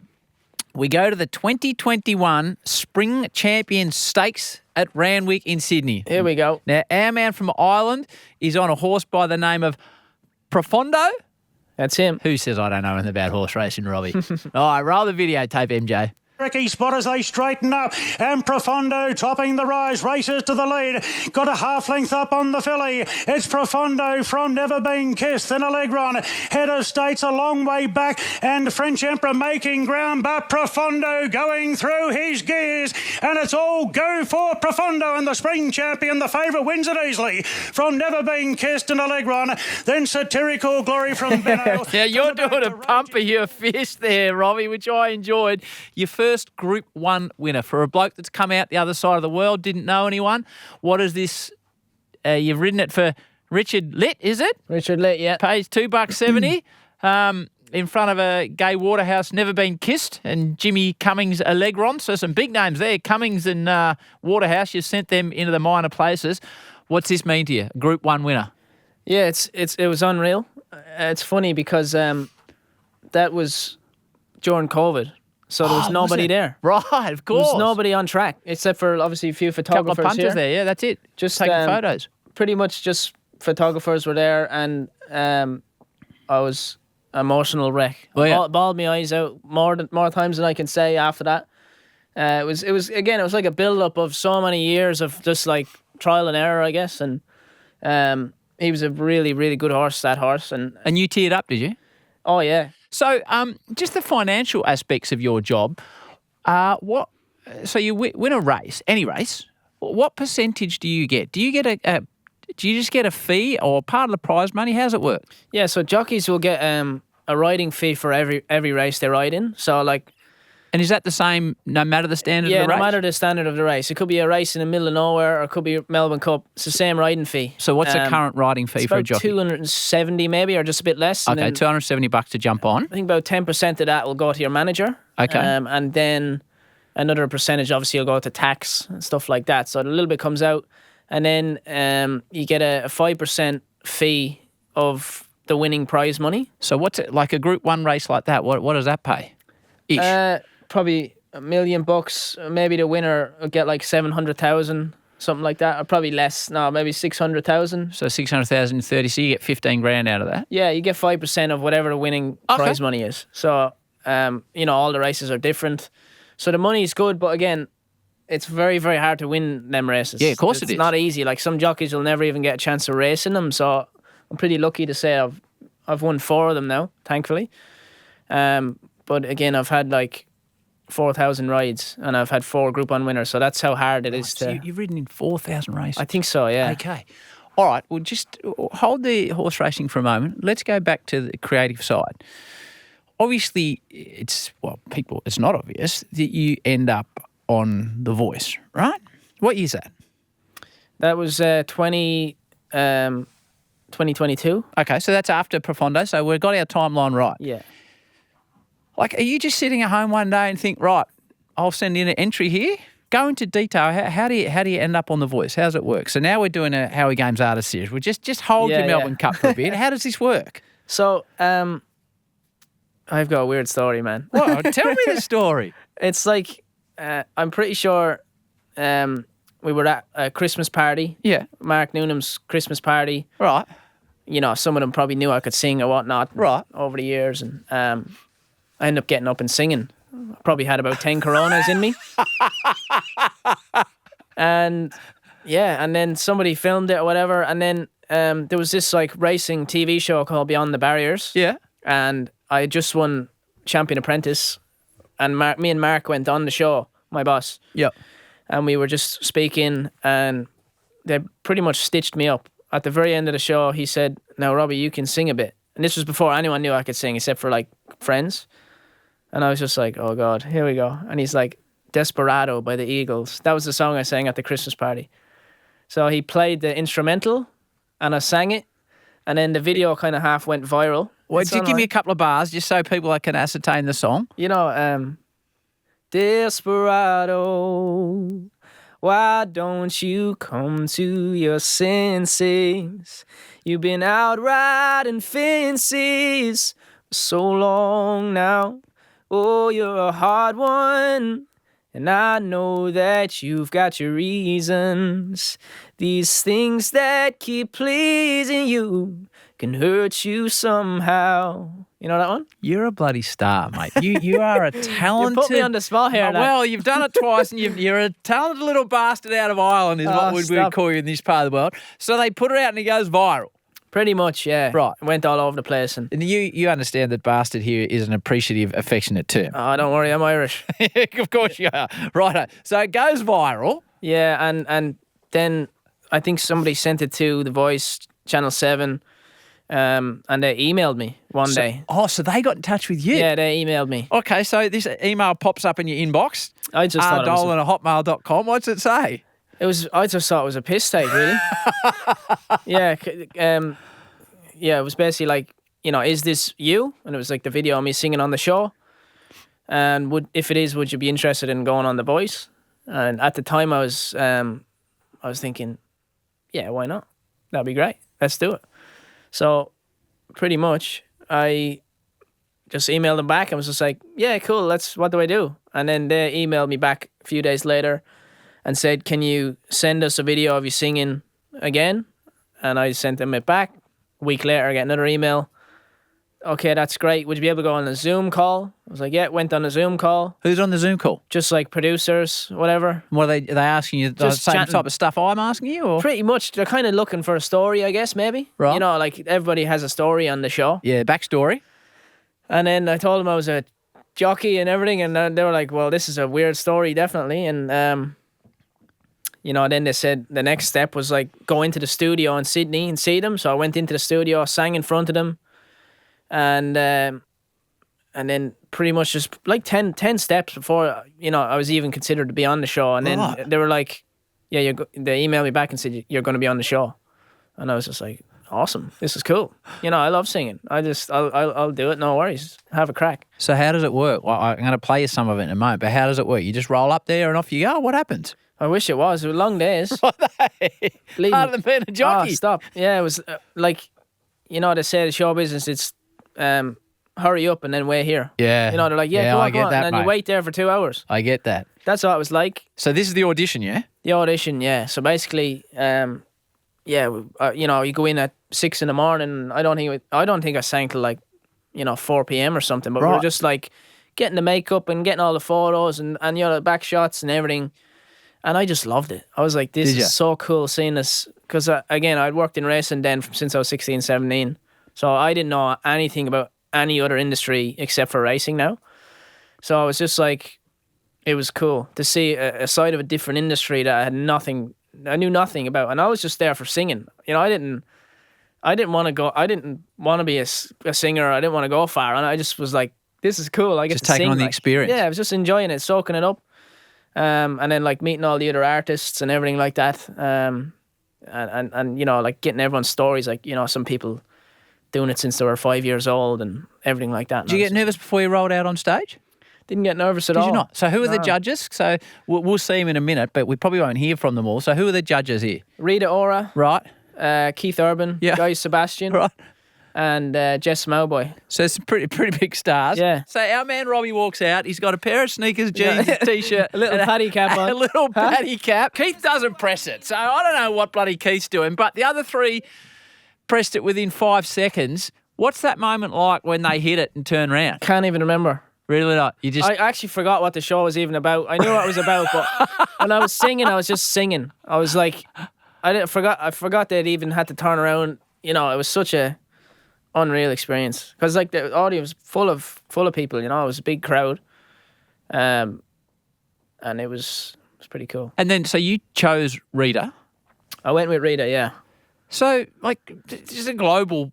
We go to the 2021 Spring Champion Stakes at Randwick in Sydney. Here we go. Now, our man from Ireland is on a horse by the name of Profondo. That's him. Who says I don't know anything about horse racing, Robbie? All right, roll the videotape, MJ. Ricky spot as they straighten up, and Profondo topping the rise, races to the lead, got a half length up on the filly. It's Profondo from Never Been Kissed, and Allegron head of States a long way back, and French Emperor making ground, but Profondo going through his gears, and it's all go for Profondo, and the Spring Champion, the favourite, wins it easily from Never Been Kissed and Allegron, then Satirical Glory from Benno. Yeah, you're doing a pump of your fist there, Robbie, which I enjoyed. Your first Group 1 winner for a bloke that's come out the other side of the world, didn't know anyone. What is this? You've ridden it for Richard Litt, is it? Richard Litt, yeah. Pays $2.70 in front of a Gay Waterhouse, Never Been Kissed, and Jimmy Cummings Allegron. So some big names there. Cummings and Waterhouse, you sent them into the minor places. What's this mean to you? Group 1 winner. Yeah, it was unreal. It's funny because that was during COVID. So there was nobody there. Right, of course. There was nobody on track, except for obviously a few photographers. Couple of punters here. There, yeah, that's it. Just taking photos. Pretty much just photographers were there, and I was emotional wreck. Oh, yeah. Bawled my eyes out more times than I can say after that. It was like a build up of so many years of just like trial and error, I guess. And he was a really, really good horse, that horse. And you teared up, did you? oh yeah. So, just the financial aspects of your job. So you win a race, any race. What percentage do you get? Do you get do you just get a fee or part of the prize money? How's it work? Yeah, so jockeys will get a riding fee for every race they ride in. So like, And is that the same no matter the standard yeah, of the race? no matter the standard of the race. It could be a race in the middle of nowhere, or it could be Melbourne Cup. It's the same riding fee. So what's the current riding fee It's for a about jockey? 270 maybe, or just a bit less. And Okay, then $270 to jump on. I think about 10% of that will go to your manager. Okay. And then another percentage obviously will go to tax and stuff like that. So a little bit comes out. And then you get a 5% fee of the winning prize money. So what's it like a Group 1 race like that? What does that pay? Ish. Probably $1 million. Maybe the winner will get like 700,000, something like that. Or probably less. No, maybe 600,000. So 600,000 30, so you get 15 grand out of that. Yeah, you get 5% of whatever the winning prize money is. So, all the races are different. So the money is good, but again, it's very, very hard to win them races. Yeah, of course it's it is. not easy. Like some jockeys will never even get a chance to race in them. So I'm pretty lucky to say I've won 4 of them now, thankfully. But again, I've had like 4,000 rides, and I've had 4 Group 1 winners. So that's how hard it is So to. you've ridden in 4,000 races. I think so. Yeah. Okay. All right. Well, just hold the horse racing for a moment. Let's go back to the creative side. Obviously, it's not obvious that you end up on The Voice, right? What year's that? That was 2022. Okay, so that's after Profondo. So we've got our timeline right. Yeah. Like, are you just sitting at home one day and think, right, I'll send in an entry here? Go into detail. How do you end up on The Voice? How's it work? So now we're doing a Howie Games Artist Series. We'll just hold your Melbourne Cup for a bit. How does this work? So I've got a weird story, man. Well, tell me the story. It's like I'm pretty sure we were at a Christmas party. Yeah. Mark Noonan's Christmas party. Right. Some of them probably knew I could sing or whatnot. Right. Over the years, and I ended up getting up and singing. Probably had about 10 Coronas in me. And then somebody filmed it or whatever, and then there was this like racing TV show called Beyond the Barriers. Yeah. And I just won Champion Apprentice, and me and Mark went on the show, my boss. Yep. And we were just speaking, and they pretty much stitched me up. At the very end of the show, he said, "Now, Robbie, you can sing a bit." And this was before anyone knew I could sing, except for like friends. And I was just like, "Oh God, here we go." And he's like, "Desperado" by the Eagles. That was the song I sang at the Christmas party. So he played the instrumental, and I sang it, and then the video kind of half went viral. Well, It's just give me a online. couple of bars just so people can ascertain the song. Desperado, why don't you come to your senses? You've been out riding fences for so long now. Oh, you're a hard one, and I know that you've got your reasons. These things that keep pleasing you can hurt you somehow. You know that one? You're a bloody star, mate. You are a talented... You put me on the spot here. Oh, well, you've done it twice, and you're a talented little bastard out of Ireland is what we would stop. call you in this part of the world. So they put it out and it goes viral. Pretty much, yeah. Right. It went all over the place. And And you understand that bastard here is an appreciative, affectionate term. oh, don't worry, I'm Irish. Of course you are. Right. So it goes viral. Yeah, and then I think somebody sent it to The Voice, Channel 7, and they emailed me one day. Oh, so they got in touch with you? Yeah, they emailed me. Okay, so this email pops up in your inbox. I just thought Dolan@hotmail.com. What's it say? I just thought it was a piss take, really. Yeah, it was basically like, is this you? And it was like the video of me singing on the show. And if it is, would you be interested in going on The Voice? And at the time, I was thinking, yeah, why not? That'd be great. Let's do it. So, pretty much, I just emailed them back and was just like, yeah, cool. What do I do? And then they emailed me back a few days later and said, can you send us a video of you singing again? And I sent them it back. A week later, I get another email. Okay, that's great. Would you be able to go on a Zoom call? I was like, yeah, went on a Zoom call. Who's on the Zoom call? Just like producers, whatever. What are they asking you? The Just same chatting. type of stuff I'm asking you? Or? Pretty much. They're kind of looking for a story, I guess, maybe. Right. You know, like everybody has a story on the show. Yeah, backstory. And then I told them I was a jockey and everything. And they were like, well, this is a weird story, definitely. And, you know, then they said the next step was like go into the studio in Sydney and see them. So I went into the studio, sang in front of them. And then pretty much just like 10 steps before, you know, I was even considered to be on the show. And then they were like, yeah, they emailed me back and said, you're going to be on the show. And I was just like, awesome. This is cool. You know, I love singing. I'll do it. No worries. Have a crack. So how does it work? Well, I'm going to play you some of it in a moment, but how does it work? You just roll up there and off you go? What happens? I wish it was. It was long days. Harder than being a jockey. Oh, stop. Yeah, it was like, you know, they say the show business, it's hurry up and then wait here. Yeah. You know, they're like, yeah, go on, I get go on. that, And then mate. you wait there for 2 hours. I get that. That's what it was like. So this is the audition, yeah? The audition, yeah. So basically, you know, you go in at 6 a.m. I don't think I sang till like, you know, 4 p.m. or something. But we were just like getting the makeup and getting all the photos and you know, the back shots and everything. And I just loved it. I was like, this is so cool seeing this. Because again, I'd worked in racing then since I was 16, 17. So I didn't know anything about any other industry except for racing now. So I was just like, it was cool to see a side of a different industry that I knew nothing about. And I was just there for singing. You know, I didn't want to be a singer. I didn't want to go far. And I just was like, this is cool. I get Just to taking sing. on the Like, experience. yeah, I was just enjoying it, soaking it up. And then like meeting all the other artists and everything like that. And you know, like getting everyone's stories. Like, you know, some people doing it since they were 5 years old and everything like that. Did you get nervous before you rolled out on stage? Didn't get nervous at all. Did you not? So who are the judges? So we'll see them in a minute, but we probably won't hear from them all. So who are the judges here? Rita Ora, Right. Keith Urban, Guy Sebastian, Right. and Jess Mowboy. So some pretty big stars. Yeah. So our man Robbie walks out. He's got a pair of sneakers, jeans, a t-shirt, A little and paddy cap on. A little paddy cap. Keith doesn't press it, so I don't know what bloody Keith's doing. But the other three pressed it within 5 seconds. What's that moment like when they hit it and turn around? Can't even remember. Really not. You just I actually forgot what the show was even about. I knew what it was about, but when I was singing, I was just singing. I was like, I forgot they'd even had to turn around. You know, it was such a unreal experience because like the audience was full of people. You know, it was a big crowd, and it was pretty cool. And then so you chose Rita. I went with Rita. Yeah, So like just a global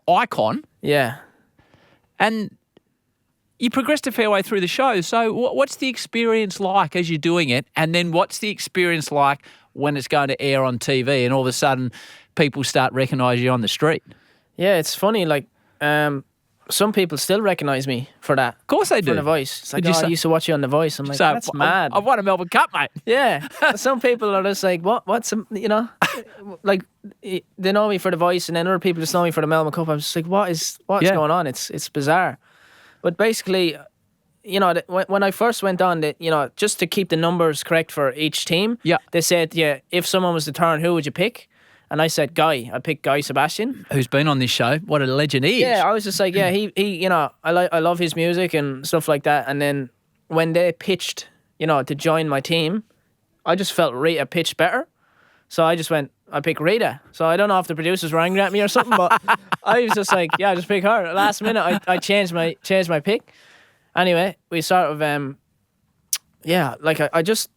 icon, yeah. and you progressed a fair way through the show. So what's the experience like as you're doing it? And then what's the experience like when it's going to air on TV and all of a sudden people start recognising you on the street? Yeah, it's funny. Like, some people still recognise me for that. Of course they do. For The Voice. It's like, Did you I say- used to watch you on The Voice. I'm like, So that's mad. I've won a Melbourne Cup, mate. Yeah. Some people are just like, what's, you know, like they know me for The Voice and then other people just know me for the Melbourne Cup. I'm just like, what's Yeah. going on? It's bizarre. But basically, you know, when I first went on, you know, just to keep the numbers correct for each team, Yeah. they said, yeah, if someone was to turn, who would you pick? And I said, Guy. I picked Guy Sebastian. Who's been on this show? What a legend he is. Yeah, I was just like, yeah, he, you know, I love his music and stuff like that. And then when they pitched, you know, to join my team, I just felt Rita pitched better. So I just went, I picked Rita. So I don't know if the producers were angry at me or something, but I was just like, yeah, just pick her. Last minute, I changed my pick. Anyway, we sort of, yeah, like I just,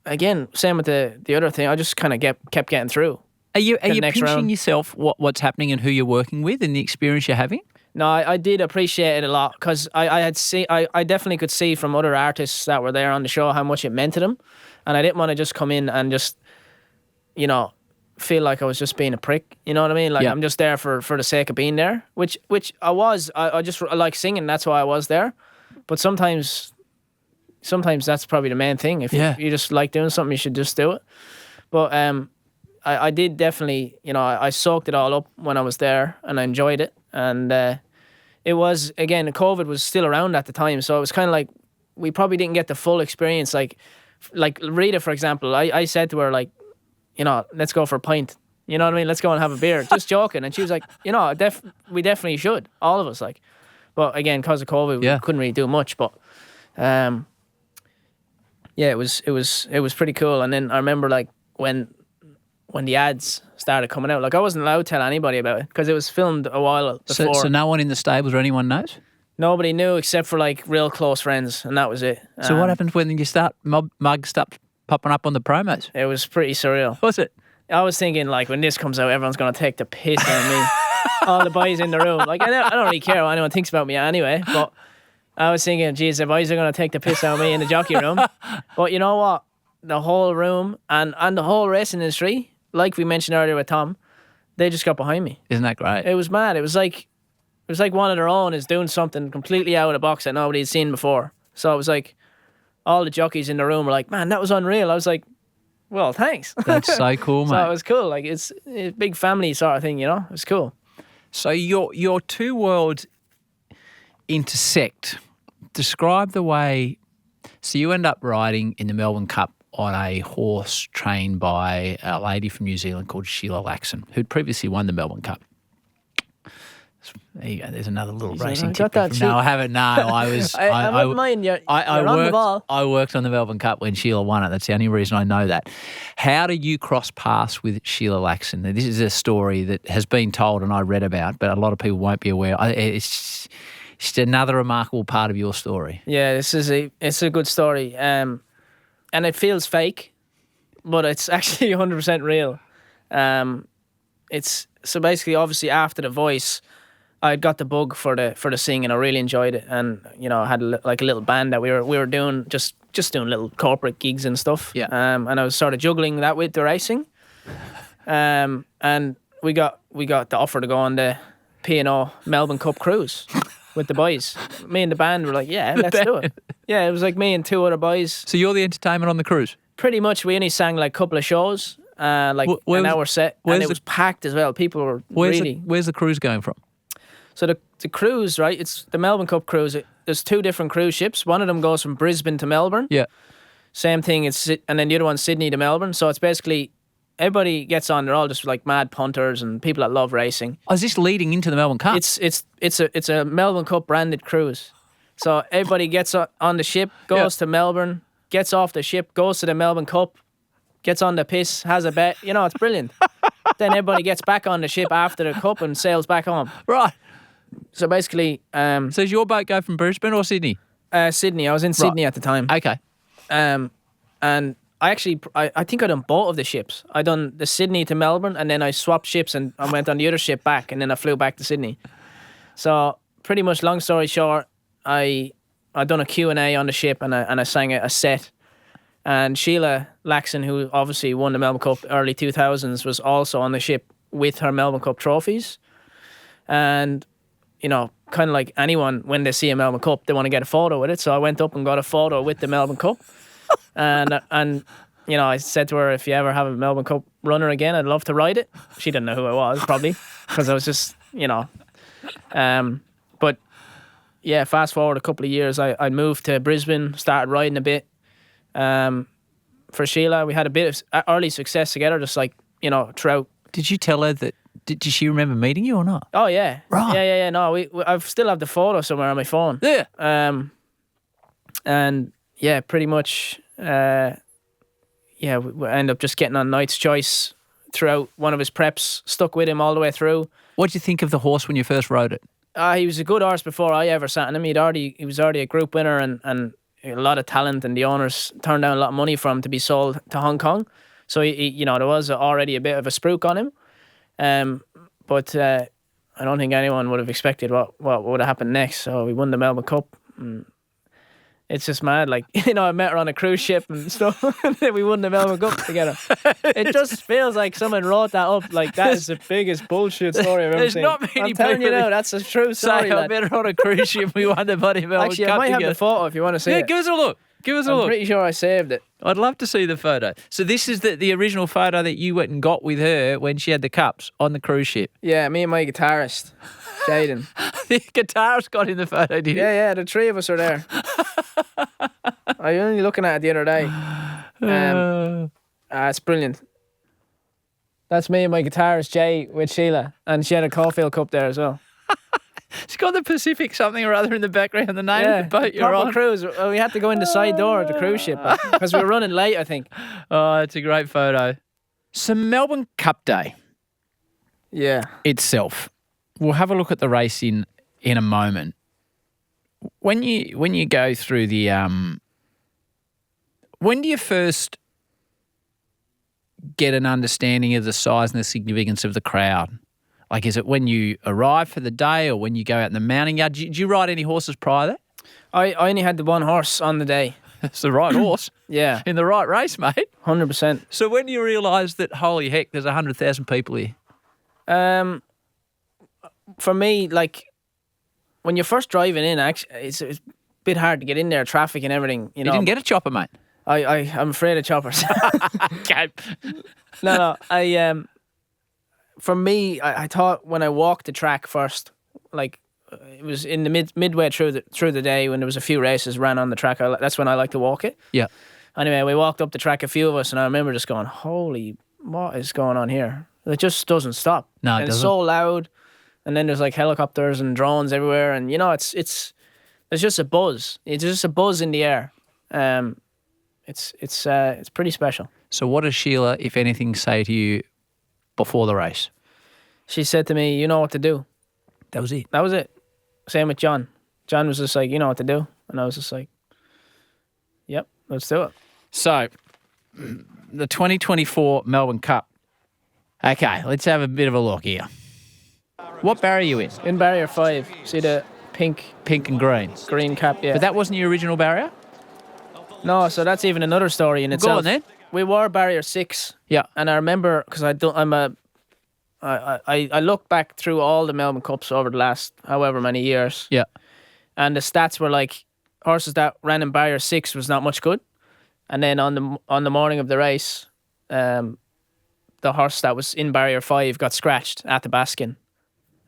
again, same with the other thing, I just kind of kept getting through. Are you next pinching round. yourself what's happening and who you're working with and the experience you're having? No, I did appreciate it a lot because I definitely could see from other artists that were there on the show how much it meant to them. And I didn't want to just come in and just, you know, feel like I was just being a prick. You know what I mean? Like, Yeah. I'm just there for the sake of being there, which I was. I just like singing. That's why I was there. But sometimes that's probably the main thing. If you just like doing something, you should just do it. But I did definitely, you know, I soaked it all up when I was there and I enjoyed it. And it was, again, COVID was still around at the time. So it was kind of like we probably didn't get the full experience. Like Rita, for example, I said to her, like, you know, let's go for a pint. You know what I mean? Let's go and have a beer. Just joking. And she was like, you know, we definitely should. All of us, like. But again, because of COVID, we couldn't really do much. But yeah, it was pretty cool. And then I remember like when the ads started coming out, like I wasn't allowed to tell anybody about it because it was filmed a while before. So no one in the stables or anyone knows? Nobody knew except for like real close friends, and that was it. So what happens when you start mugs start popping up on the promos? It was pretty surreal. Was it? I was thinking like when this comes out, everyone's gonna take the piss out of me. All the boys in the room. Like I don't really care what anyone thinks about me anyway. But I was thinking, geez, the boys are gonna take the piss out of me in the jockey room. But you know what? The whole room and the whole racing industry, like we mentioned earlier with Tom, they just got behind me. Isn't that great? It was mad. It was like one of their own is doing something completely out of the box that nobody had seen before. So it was like all the jockeys in the room were like, man, that was unreal. I was like, well, thanks. That's so cool, mate. So it was cool. Like it's a big family sort of thing, you know? It was cool. So your two worlds intersect. Describe the way. So you end up riding in the Melbourne Cup on a horse trained by a lady from New Zealand called Sheila Laxon, who'd previously won the Melbourne Cup. There you go. There's another little racing tip. No, I haven't. No, I was. I wouldn't mind. You're on the ball. I worked on the Melbourne Cup when Sheila won it. That's the only reason I know that. How do you cross paths with Sheila Laxon? This is a story that has been told and I read about, but a lot of people won't be aware. It's just another remarkable part of your story. Yeah, it's a good story, and it feels fake, but it's actually 100% real. It's so basically, obviously, after The Voice, I got the bug for the singing. I really enjoyed it, and you know, I had a little band that we were doing just doing little corporate gigs and stuff. Yeah. And I was sort of juggling that with the racing. And we got the offer to go on the P&O Melbourne Cup cruise with the boys. Me and the band were like, yeah, let's do it. Yeah, it was like me and two other boys. So you're the entertainment on the cruise? Pretty much. We only sang like a couple of shows, like an hour set, and it was packed as well. People were really. Where's the cruise going from? So the cruise, right? It's the Melbourne Cup cruise. There's two different cruise ships. One of them goes from Brisbane to Melbourne. Yeah. Same thing. And then the other one's Sydney to Melbourne. So it's basically everybody gets on. They're all just like mad punters and people that love racing. Oh, is this leading into the Melbourne Cup? It's a Melbourne Cup branded cruise. So everybody gets on the ship, goes to Melbourne, gets off the ship, goes to the Melbourne Cup, gets on the piss, has a bet. You know, it's brilliant. Then everybody gets back on the ship after the cup and sails back home. Right. So basically... so does your boat go from Brisbane or Sydney? Sydney. I was in Sydney at the time. Okay. And I actually... I think I done both of the ships. I done the Sydney to Melbourne, and then I swapped ships and I went on the other ship back, and then I flew back to Sydney. So pretty much, long story short, I done a Q&A on the ship, and I sang a set. And Sheila Laxon, who obviously won the Melbourne Cup early 2000s, was also on the ship with her Melbourne Cup trophies. And... you know, kind of like anyone, when they see a Melbourne Cup, they want to get a photo with it. So I went up and got a photo with the Melbourne Cup. and you know, I said to her, if you ever have a Melbourne Cup runner again, I'd love to ride it. She didn't know who I was, probably, because I was just, you know. But, yeah, fast forward a couple of years, I moved to Brisbane, started riding a bit. For Sheila, we had a bit of early success together, just like, you know, throughout. Did you tell her that? Did she remember meeting you or not? Oh yeah, right. Yeah. No, I still have the photo somewhere on my phone. Yeah. And yeah, pretty much. We end up just getting on Knight's Choice throughout one of his preps. Stuck with him all the way through. What did you think of the horse when you first rode it? He was a good horse before I ever sat in him. He was already a group winner and a lot of talent, and the owners turned down a lot of money for him to be sold to Hong Kong. So he you know, there was already a bit of a spruik on him. But I don't think anyone would have expected what would have happened next. So we won the Melbourne Cup. And it's just mad. Like, you know, I met her on a cruise ship and stuff. And then we won the Melbourne Cup together. It just feels like someone wrote that up. Like, that is the biggest bullshit story I've ever seen. There's not many I'm telling you people now, that's a true story. I met her on a cruise ship. We won the bloody Melbourne Cup. Actually, I might have the photo if you want to see it. Yeah, give us a look. I'm pretty sure I saved it. I'd love to see the photo. So this is the original photo that you went and got with her when she had the cups on the cruise ship. Yeah, me and my guitarist, Jaden. The guitarist got in the photo, did he? Yeah, the three of us are there. I was only looking at it the other day. It's brilliant. That's me and my guitarist Jay with Sheila, and she had a Caulfield Cup there as well. It's got the Pacific something or other in the background, the name of the boat you're proper on. cruise. We had to go in the side door of the cruise ship because we were running late, I think. Oh, it's a great photo. So Melbourne Cup Day Yeah. itself. We'll have a look at the race in a moment. When you go through the when do you first get an understanding of the size and the significance of the crowd? Like, is it when you arrive for the day or when you go out in the mounting yard? Did you ride any horses prior to that? I only had the one horse on the day. It's the right horse. Yeah. In the right race, mate. 100%. So when do you realise that, holy heck, there's 100,000 people here? For me, like, when you're first driving in, actually, it's a bit hard to get in there, traffic and everything. You know, You didn't get a chopper, mate. I'm afraid of choppers. Okay. No. For me, I thought when I walked the track first, like it was in the midway through the day when there was a few races ran on the track. That's when I like to walk it. Yeah. Anyway, we walked up the track, a few of us, and I remember just going, "Holy, what is going on here?" It just doesn't stop. No, it and doesn't. It's so loud, and then there's like helicopters and drones everywhere, and you know, it's there's just a buzz. It's just a buzz in the air. It's pretty special. So what does Sheila, if anything, say to you before the race? She said to me, "You know what to do." That was it. That was it. Same with John. John was just like, "You know what to do," and I was just like, "Yep, let's do it." So, the 2024 Melbourne Cup. Okay, let's have a bit of a look here. What barrier are you in? In barrier 5, see the pink, Pink and green. green cap, yeah. But that wasn't your original barrier? No, so that's even another story in itself. Go on then. We were barrier 6. Yeah. And I remember, because I looked back through all the Melbourne Cups over the last however many years, Yeah. and the stats were like horses that ran in barrier 6 was not much good. And then on the morning of the race, the horse that was in barrier 5 got scratched at the Baskin.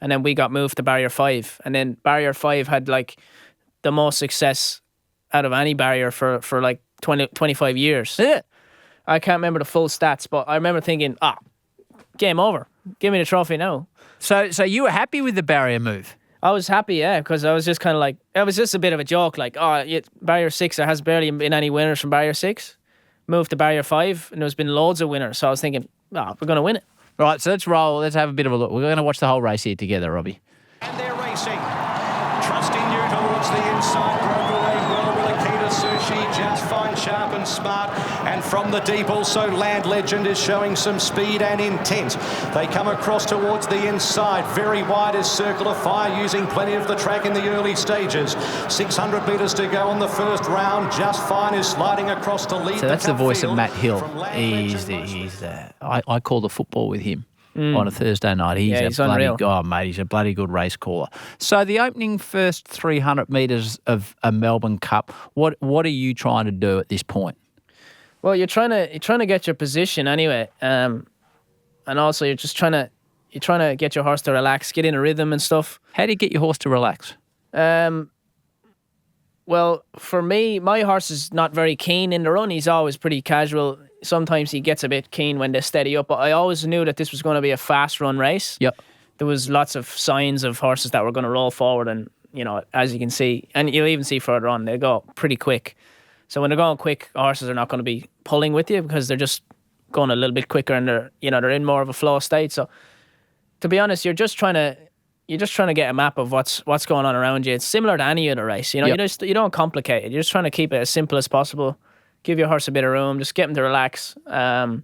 And then we got moved to barrier 5. And then barrier 5 had like the most success out of any barrier for like 25 years. Yeah. I can't remember the full stats, but I remember thinking, game over. Give me the trophy now. So you were happy with the barrier move? I was happy, yeah, because I was just kind of like, it was just a bit of a joke, like, barrier 6, there has barely been any winners from barrier 6. Moved to barrier 5, and there's been loads of winners. So I was thinking, we're going to win it. Right, so let's roll. Let's have a bit of a look. We're going to watch the whole race here together, Robbie. And they're racing. Trusting you towards the inside. Broke away well with Akita Sushi. Just fine, sharp and smart. And from the deep also Land Legend is showing some speed and intent. They come across towards the inside. Very wide is Circle of Fire, using plenty of the track in the early stages. 600 metres to go on the first round. Just fine is sliding across to lead. So that's the voice of Matt Hill. He's I call the football with him on a Thursday night. He's unreal. He's a bloody good race caller. So the opening first 300 metres of a Melbourne Cup, what are you trying to do at this point? Well, you're trying to get your position anyway, and also you're trying to get your horse to relax, get in a rhythm and stuff. How do you get your horse to relax? Well, for me, my horse is not very keen in the run. He's always pretty casual. Sometimes he gets a bit keen when they steady up, but I always knew that this was going to be a fast run race. Yep. There was lots of signs of horses that were going to roll forward, and you know, as you can see, and you'll even see further on, they go pretty quick. So when they're going quick, horses are not going to be pulling with you because they're just going a little bit quicker, and they're in more of a flow state. So to be honest, you're just trying to get a map of what's going on around you. It's similar to any other race, you know. Yep. You don't complicate it. You're just trying to keep it as simple as possible. Give your horse a bit of room. Just get him to relax. And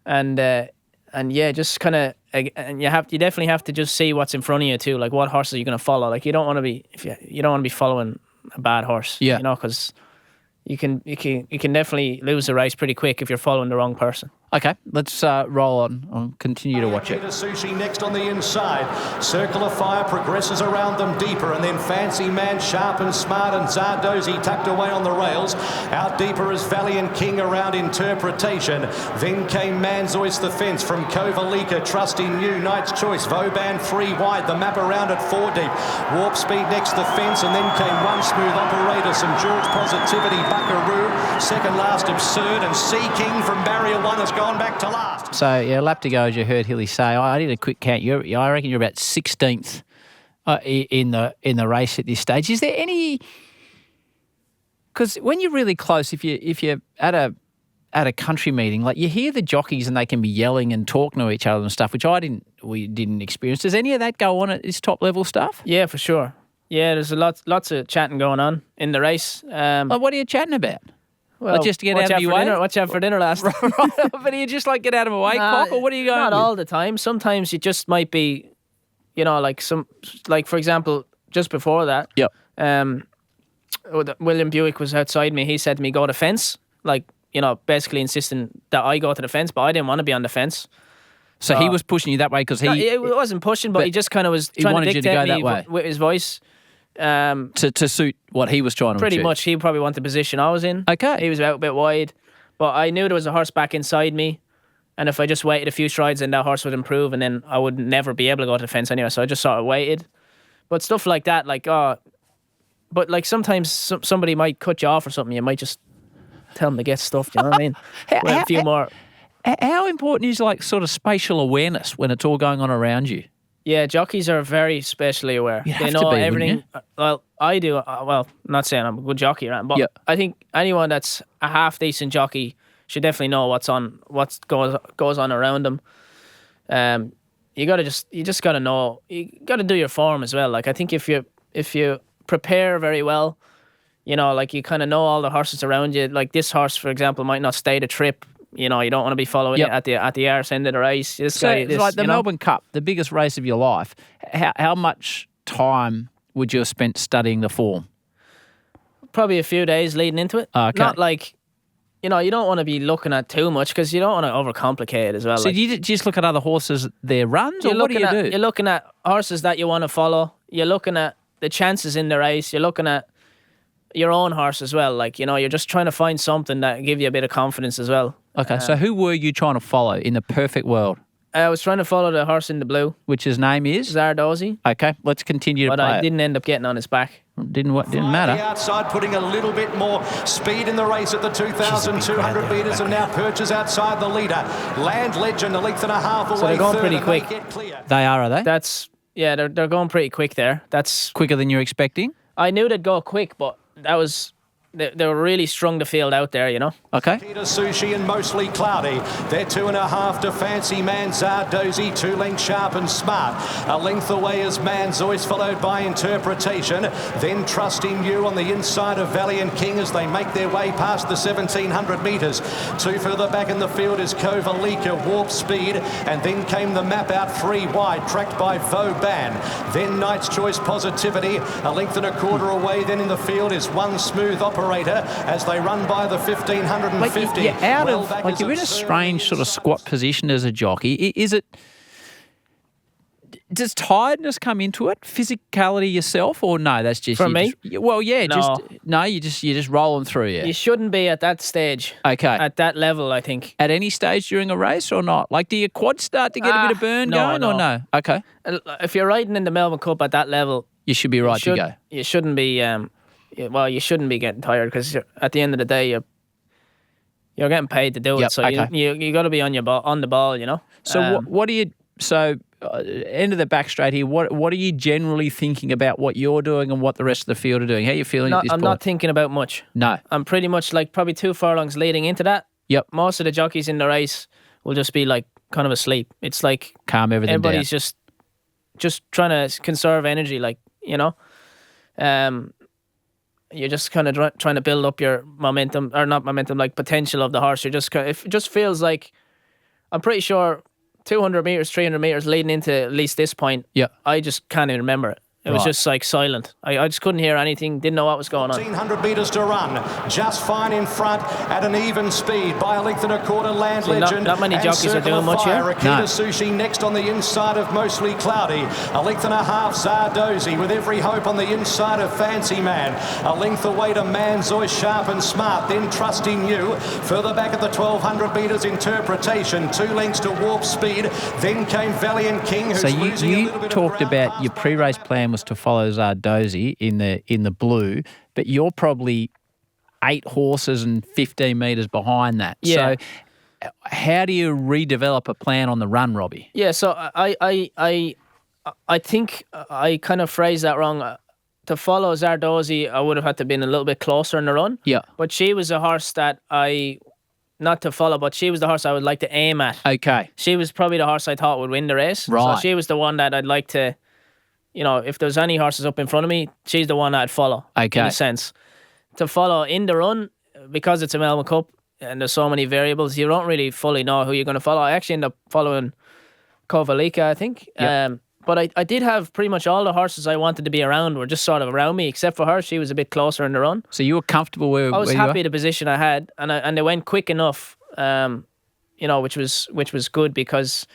yeah, just kind of, and you definitely have to just see what's in front of you too. Like, what horses are you going to follow? Like, you don't want to be following a bad horse. Yeah. You know, because you can definitely lose a race pretty quick if you're following the wrong person. Okay, let's roll on. I'll continue to watch it. Sushi next on the inside. Circle of Fire progresses around them deeper, and then Fancy Man, Sharp and Smart, and Zardozi tucked away on the rails. Out deeper is Valiant King around Interpretation. Then came Manzoist the Fence from Kovalika, Trusting You, Knight's Choice, Vauban 3 wide, the map around at 4 deep. Warp Speed next the fence, and then came One Smooth Operator, St George Positivity, Buckaroo, second last Absurd, and Sea King from barrier 1 has got gone back to last. So, yeah, a lap to go, as you heard Hilly say. I did a quick count. I reckon you're about 16th in the race at this stage. Is there any... Because when you're really close, if you're at a country meeting, like you hear the jockeys and they can be yelling and talking to each other and stuff, which we didn't experience. Does any of that go on at this top level stuff? Yeah, for sure. Yeah, there's lots of chatting going on in the race. Like, what are you chatting about? Well, Like just to get out of your way? Watch out for dinner last. But do you just like get out of my way, cock, or what are you going Not with? all the time. Sometimes you just might be, like for example, just before that. Yep. William Buick was outside me. He said to me, "Go to the fence," basically insisting that I go to the fence, but I didn't want to be on the fence. So he was pushing you that way because he wasn't pushing, but he just kind of was trying wanted to you to dictate go that me way. with his voice. to suit what he was trying to Pretty achieve. much, he probably wanted the position I was in. Okay. He was out a bit wide, but I knew there was a horse back inside me, and if I just waited a few strides, then that horse would improve, and then I would never be able to go to the fence anyway. So I just sort of waited. But stuff like that, but like sometimes somebody might cut you off or something. You might just tell them to get stuffed. You know what I mean? With a few more. How important is like sort of spatial awareness when it's all going on around you? Yeah, jockeys are very spatially aware. You'd They have know to be, everything. wouldn't you? Well, I do. Well, not saying I'm a good jockey, right? But Yep. I think anyone that's a half decent jockey should definitely know what goes on around them. You just gotta know. You gotta do your form as well. Like I think if you prepare very well, like you kind of know all the horses around you. Like this horse, for example, might not stay the trip. You don't want to be following Yep. it at the arse end of the race. It's like the Melbourne Cup, the biggest race of your life. How much time would you have spent studying the form? Probably a few days leading into it. Okay. Not like, you don't want to be looking at too much because you don't want to overcomplicate it as well. So do you just look at other horses, their runs, or what do you do? You're looking at horses that you want to follow. You're looking at the chances in the race. You're looking at your own horse as well. Like, you're just trying to find something that give you a bit of confidence as well. Okay, so who were you trying to follow in the perfect world? I was trying to follow the horse in the blue, Which his name is? Zardozi, Okay, let's continue to but play I it. didn't end up getting on his back. Didn't The matter. outside, putting a little bit more speed in the race at the 2,200 metres, and now Perches outside the leader. Land Legend a length and a half away. So they're going third, pretty and quick. they get clear. They are they? They're going pretty quick there. That's Quicker than you're expecting? I knew they'd go quick, but they were really strung the field out there. Okay. Peter Sushi and Mostly Cloudy. They're 2.5 to Fancy Man Zardozi, 2 lengths Sharp and Smart. A length away is Manzois, followed by Interpretation. Then Trusting You on the inside of Valiant King as they make their way past the 1,700 metres. 2 further back in the field is Kovalika, Warp Speed, and then came the map out 3 wide, tracked by Vauban. Then Knight's Choice Positivity, a length and a quarter away. Then in the field is One Smooth Operator as they run by the 1,550. You're in a strange sort of squat position as a jockey. Does tiredness come into it? Physicality yourself, or no? That's just For me? You're just rolling through. You Yeah. shouldn't be at that stage. Okay. At that level, I think. At any stage during a race or not? Like, do your quads start to get a bit of burn going or no? Okay. If you're riding in the Melbourne Cup at that level, You should be right to go. You shouldn't be. You shouldn't be getting tired because at the end of the day, you're getting paid to do Yep, it. So okay. you got to be on the ball. So what do you? So end of the back straight here. What are you generally thinking about what you're doing and what the rest of the field are doing? How are you feeling at this I'm point? not thinking about much. No. I'm pretty much like probably 2 furlongs leading into that. Yep. Most of the jockeys in the race will just be like kind of asleep. It's like Calm everything everybody's down. just trying to conserve energy, you're just kind of trying to build up your momentum, or not momentum, like potential of the horse. You're just it just feels like, I'm pretty sure 200 meters, 300 meters leading into at least this point. Yep. I just can't even remember it. It was Right. just like silent. I just couldn't hear anything, didn't know what was going on. 1,400 metres to run, just fine in front at an even speed by a length and a quarter. Land See, not- Legend. not many and jockeys are Circle doing of much Fire. here. Akita No. Sushi next on the inside of Mostly Cloudy. A length and a half Zardozi with Every Hope on the inside of Fancy Man. A length away to Manzois, Sharp and Smart. Then Trusting You. Further back at the 1,200 metres, Interpretation. 2 lengths to Warp Speed. Then came Valiant King, who's So losing a you little bit of talked ground about past your the pre-race plan was to follow Zardozi in the blue, but you're probably 8 horses and 15 metres behind that. Yeah. So how do you redevelop a plan on the run, Robbie? Yeah, so I think I kind of phrased that wrong. To follow Zardozi, I would have had to been a little bit closer in the run. Yeah. But she was a horse that not to follow, but she was the horse I would like to aim at. Okay. She was probably the horse I thought would win the race. Right. So she was the one that I'd like to, if there's any horses up in front of me, she's the one I'd follow. Okay. In a sense. To follow in the run, because it's a Melbourne Cup and there's so many variables, you don't really fully know who you're going to follow. I actually ended up following Kovalika, I think. Yep. But I did have pretty much all the horses I wanted to be around were just sort of around me, except for her. She was a bit closer in the run. So you were comfortable where I was you happy were? the position I had, and they went quick enough, which was good because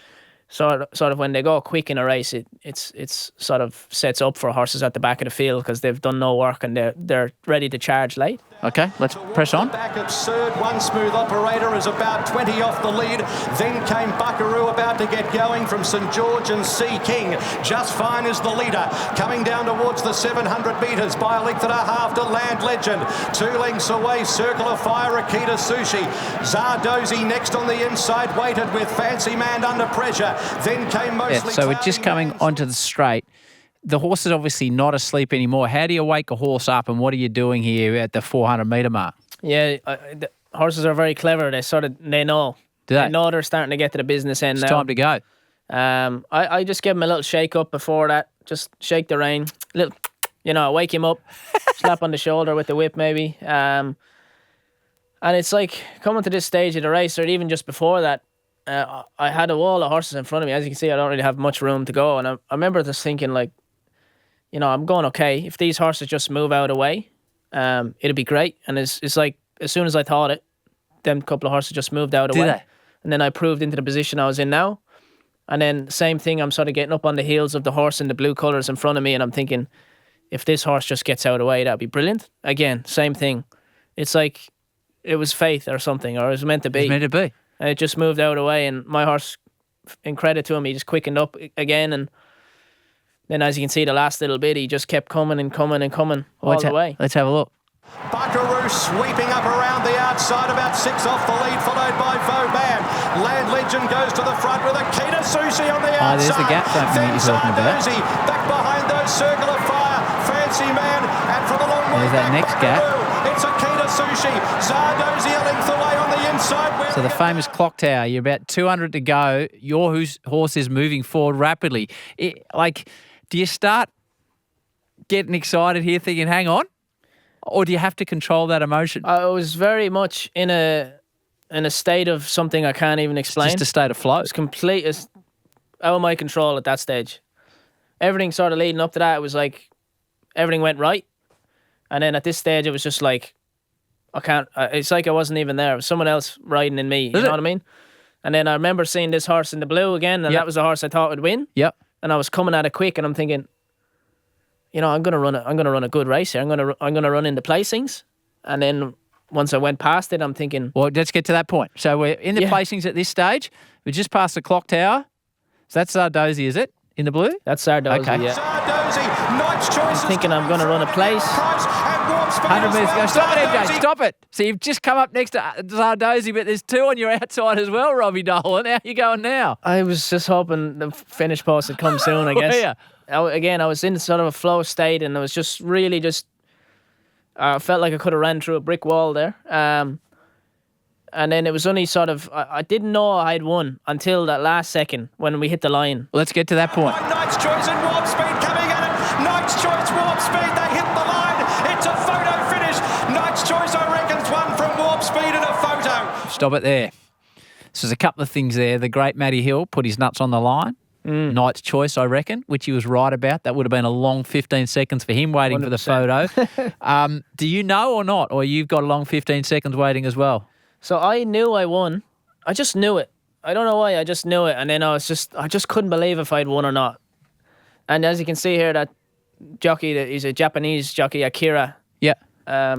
sort of when they go quick in a race, it's sort of sets up for horses at the back of the field because they've done no work and they're ready to charge late. Okay, let's press on. Back absurd. One Smooth Operator is about 20 off the lead. Then came Buckaroo about to get going from St George and Sea King. Just Fine is the leader. Coming down towards the 700 metres by a length and a half to Land Legend. 2 lengths away, Circle of Fire, Akita Sushi. Zardozi next on the inside, waited with Fancy Man under pressure. Then came Mostly So we're just coming onto the straight. The horse is obviously not asleep anymore. How do you wake a horse up, and what are you doing here at the 400-metre mark? Yeah, the horses are very clever. They know. Do they? They know they're starting to get to the business end It's now. time to go. I just give him a little shake up before that. Just shake the rein. Little, wake him up. Slap on the shoulder with the whip maybe. And it's like coming to this stage of the race, or even just before that, I had a wall of horses in front of me. As you can see, I don't really have much room to go. And I remember just thinking like, I'm going okay. If these horses just move out of the way, it'll be great. And it's like, as soon as I thought it, them couple of horses just moved out of the way. Did they? And then I proved into the position I was in now. And then same thing, I'm sort of getting up on the heels of the horse in the blue colours in front of me, and I'm thinking, if this horse just gets out of the way, that'd be brilliant. Again, same thing. It's like it was fate or something, or it was meant to be. It was meant to be. And it just moved out of the way, and my horse, in credit to him, he just quickened up again, and then as you can see, the last little bit, he just kept coming and coming and coming all the way. Let's have a look. Buckaroo sweeping up around the outside, about 6 off the lead, followed by Vauban. Land Legend goes to the front with Akita Sushi on the outside. There's the gap opening that you're talking about. Zardozi back behind those, Circle of Fire, Fancy Man, and from the long way There's that back, next gap. Buckaroo. It's Akita Sushi. Zardozi a length away on the inside. So the famous clock tower, you're about 200 to go. Your horse is moving forward rapidly. Do you start getting excited here thinking, hang on? Or do you have to control that emotion? I was very much in a state of something I can't even explain. Just a state of flow. It's it's out of my control at that stage. Everything sort of leading up to that, it was like everything went right. And then at this stage, it was just like, I can't, it's like I wasn't even there. It was someone else riding in me, you know what I mean? And then I remember seeing this horse in the blue again, and that was the horse I thought would win. Yep. And I was coming at it quick, and I'm thinking, I'm gonna run a good race here. I'm gonna run into placings. And then once I went past it, I'm thinking, Well, let's get to that point. So we're in the placings at this stage. We just passed the clock tower. So that's Zardozi, is it? In the blue? that's Zardozi, Okay. yeah. Zardozi, Knight's Choice. I'm thinking I'm gonna run a place. 100 metres to go. Stop it, MJ. Stop it. So you've just come up next to Zardozi, but there's 2 on your outside as well, Robbie Dolan. How are you going now? I was just hoping the finish post would come soon, I guess. Yeah. I was in sort of a flow state, and I was just really I felt like I could have ran through a brick wall there. And then it was only sort of, I didn't know I had won until that last second when we hit the line. Let's get to that point. Knight's Choice and Warp Speed coming at it. Knight's Choice, Warp Speed, they hit the line. It's a photo finish. Knight's Choice, I reckon's won from Warp Speed and a photo. Stop it there. So there's a couple of things there. The great Matty Hill put his nuts on the line. Knight's Choice, I reckon, which he was right about. That would have been a long 15 seconds for him waiting for the 100%. photo. Do you know or not? Or you've got a long 15 seconds waiting as well? So I knew I won. I just knew it. I don't know why, I just knew it. And then I just couldn't believe if I'd won or not. And as you can see here, that jockey, he's a Japanese jockey, Akira. Yeah.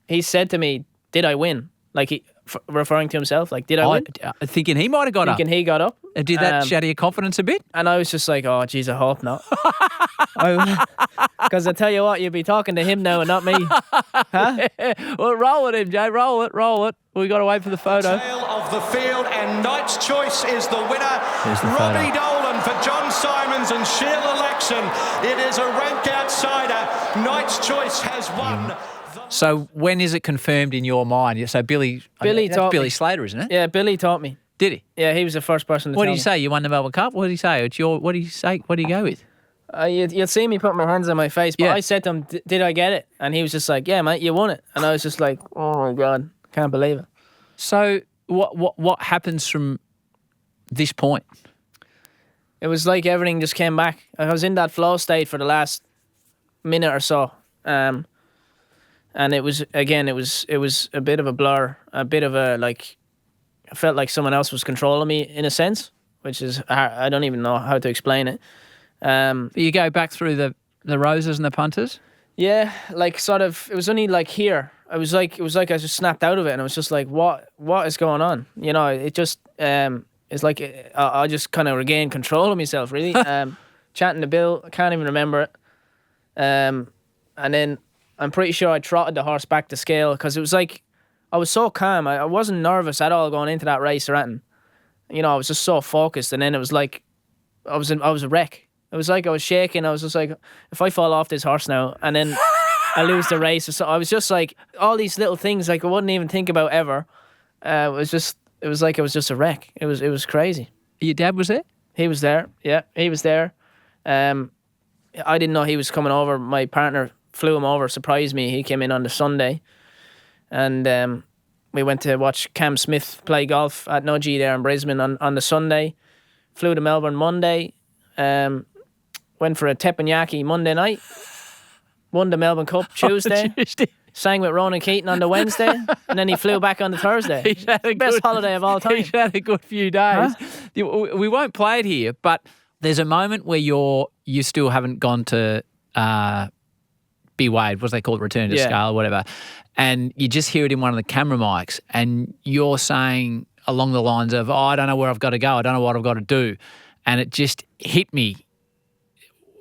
He said to me, did I win? Like, referring to himself. Like, did I win? Thinking he might have got Thinking up. he got up. Did that shatter your confidence a bit? And I was just like, oh, geez, I hope not. Because I tell you what, you'd be talking to him now and not me. Huh? Well, roll it, MJ. Roll it. We got to wait for the photo. Tail of the field, and Knight's Choice is the winner. Here's the Robbie photo. Dolan for John Simons and Sheila Lexon. It is a rank outsider. Knight's Choice has won. So when is it confirmed in your mind? So Billy Billy taught Billy me. Slater, isn't it? Yeah, Billy taught me. Did he? Yeah, he was the first person to What tell did he me. say? You won the Melbourne Cup? What did he say? What did he say? What did he go with? You'll see me put my hands on my face, but Yeah. I said to him, did I get it? And he was just like, yeah, mate, you won it. And I was just like, oh my God, can't believe it. So what happens from this point? It was like everything just came back. I was in that flow state for the last minute or so. And it was a bit of a blur, a bit of a, like, I felt like someone else was controlling me in a sense, which is, I don't even know how to explain it. You go back through the roses and the punters? Yeah, like sort of, it was only like here. It was like I just snapped out of it and I was just like, what is going on? You know, it just, it's like I just kind of regained control of myself, really. Chatting to Bill, I can't even remember it. And then I'm pretty sure I trotted the horse back to scale because it was like, I was so calm. I wasn't nervous at all going into that race or anything. You know, I was just so focused. And then it was like, I was a wreck. It was like I was shaking. I was just like, if I fall off this horse now and then I lose the race. So I was just like, all these little things like I wouldn't even think about ever. It was like I was just a wreck. It was crazy. Your dad was there? He was there. Yeah, he was there. I didn't know he was coming over. My partner flew him over, surprised me. He came in on the Sunday. And we went to watch Cam Smith play golf at Nudgee there in Brisbane on the Sunday. Flew to Melbourne Monday. Went for a teppanyaki Monday night. Won the Melbourne Cup Tuesday. Sang with Ronan Keaton on the Wednesday. And then he flew back on the Thursday. He's had a Best good holiday of all time. He's had a good few days. Huh? We won't play it here, but there's a moment where you still haven't gone to be weighed, what they call it, return to scale or whatever, and you just hear it in one of the camera mics and you're saying along the lines of, I don't know where I've got to go, I don't know what I've got to do. And it just hit me.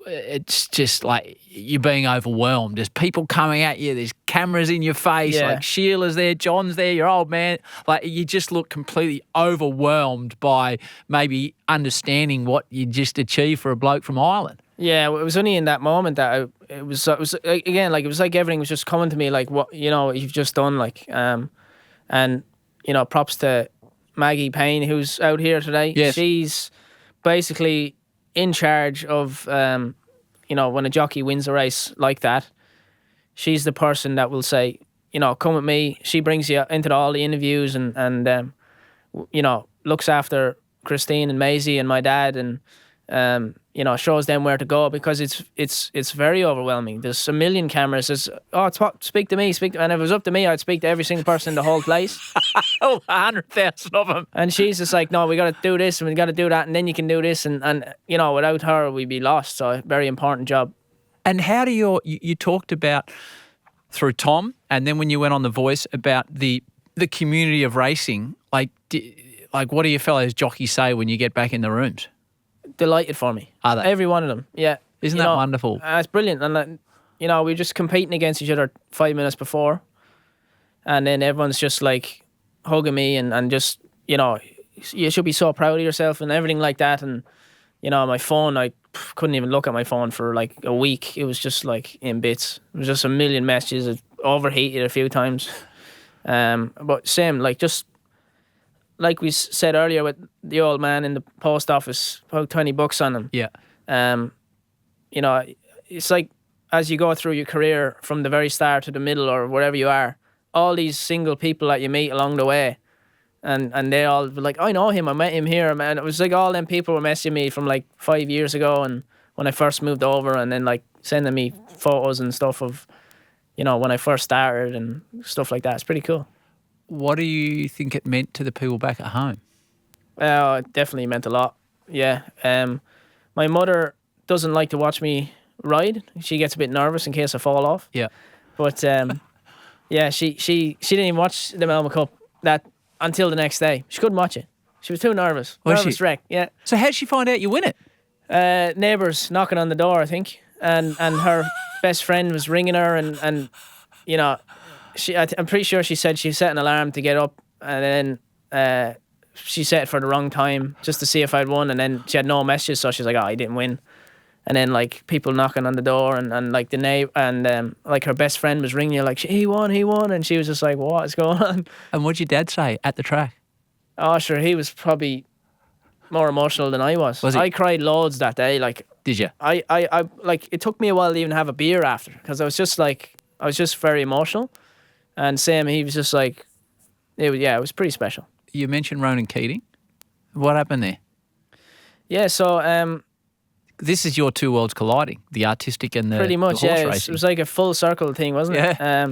It's just like you're being overwhelmed. There's people coming at you. There's cameras in your face. Yeah. Like Sheila's there, John's there, your old man. Like you just look completely overwhelmed by maybe understanding what you just achieved for a bloke from Ireland. Yeah, it was only in that moment that it was again, like it was like everything was just coming to me, like what you've just done, like and props to Maggie Payne who's out here today. Yes. She's basically in charge of when a jockey wins a race like that. She's the person that will say, come with me. She brings you into all the interviews and looks after Christine and Maisie and my dad and shows them where to go because it's very overwhelming. There's a million cameras. There's speak to me, and if it was up to me, I'd speak to every single person in the whole place. 100,000 of them. And she's just like, no, we got to do this and we got to do that, and then you can do this, and without her we'd be lost. So very important job. And how do you talked about through Tom, and then when you went on The Voice about the community of racing, like what do your fellows jockeys say when you get back in the rooms? Delighted for me. Are they? Every one of them, yeah. Isn't that wonderful? It's brilliant. And, we're just competing against each other 5 minutes before. And then everyone's just like hugging me and just, you should be so proud of yourself and everything like that. And, my phone, I couldn't even look at my phone for like a week. It was just like in bits. It was just a million messages. It overheated a few times. But same, like just like we said earlier with the old man in the post office, about $20 on him. Yeah. It's like as you go through your career from the very start to the middle or wherever you are, all these single people that you meet along the way, and they all were like, I know him, I met him here, man. It was like all them people were messaging me from like 5 years ago and when I first moved over, and then like sending me photos and stuff of, when I first started and stuff like that. It's pretty cool. What do you think it meant to the people back at home? It definitely meant a lot. Yeah. My mother doesn't like to watch me ride. She gets a bit nervous in case I fall off. Yeah. But yeah, she didn't even watch the Melbourne Cup until the next day. She couldn't watch it. She was too nervous. Was Nervous she? wreck, yeah. So how'd she find out you win it? Neighbours knocking on the door, I think. And her best friend was ringing her and you know, I'm pretty sure she said she set an alarm to get up and then she set it for the wrong time just to see if I'd won, and then she had no messages, so she's like, oh, I didn't win. And then like people knocking on the door and like the neighbor and like her best friend was ringing her like, he won, and she was just like, what is going on? And what'd your dad say at the track? Oh, sure, he was probably more emotional than I was. Was he? I cried loads that day. Like, Did you? I like it took me a while to even have a beer after because I was just very emotional. And Sam, he was just like, it was pretty special. You mentioned Ronan Keating. What happened there? Yeah, so This is your two worlds colliding, the artistic and the pretty much, the horse yeah. racing. It was like a full circle thing, wasn't it? Yeah.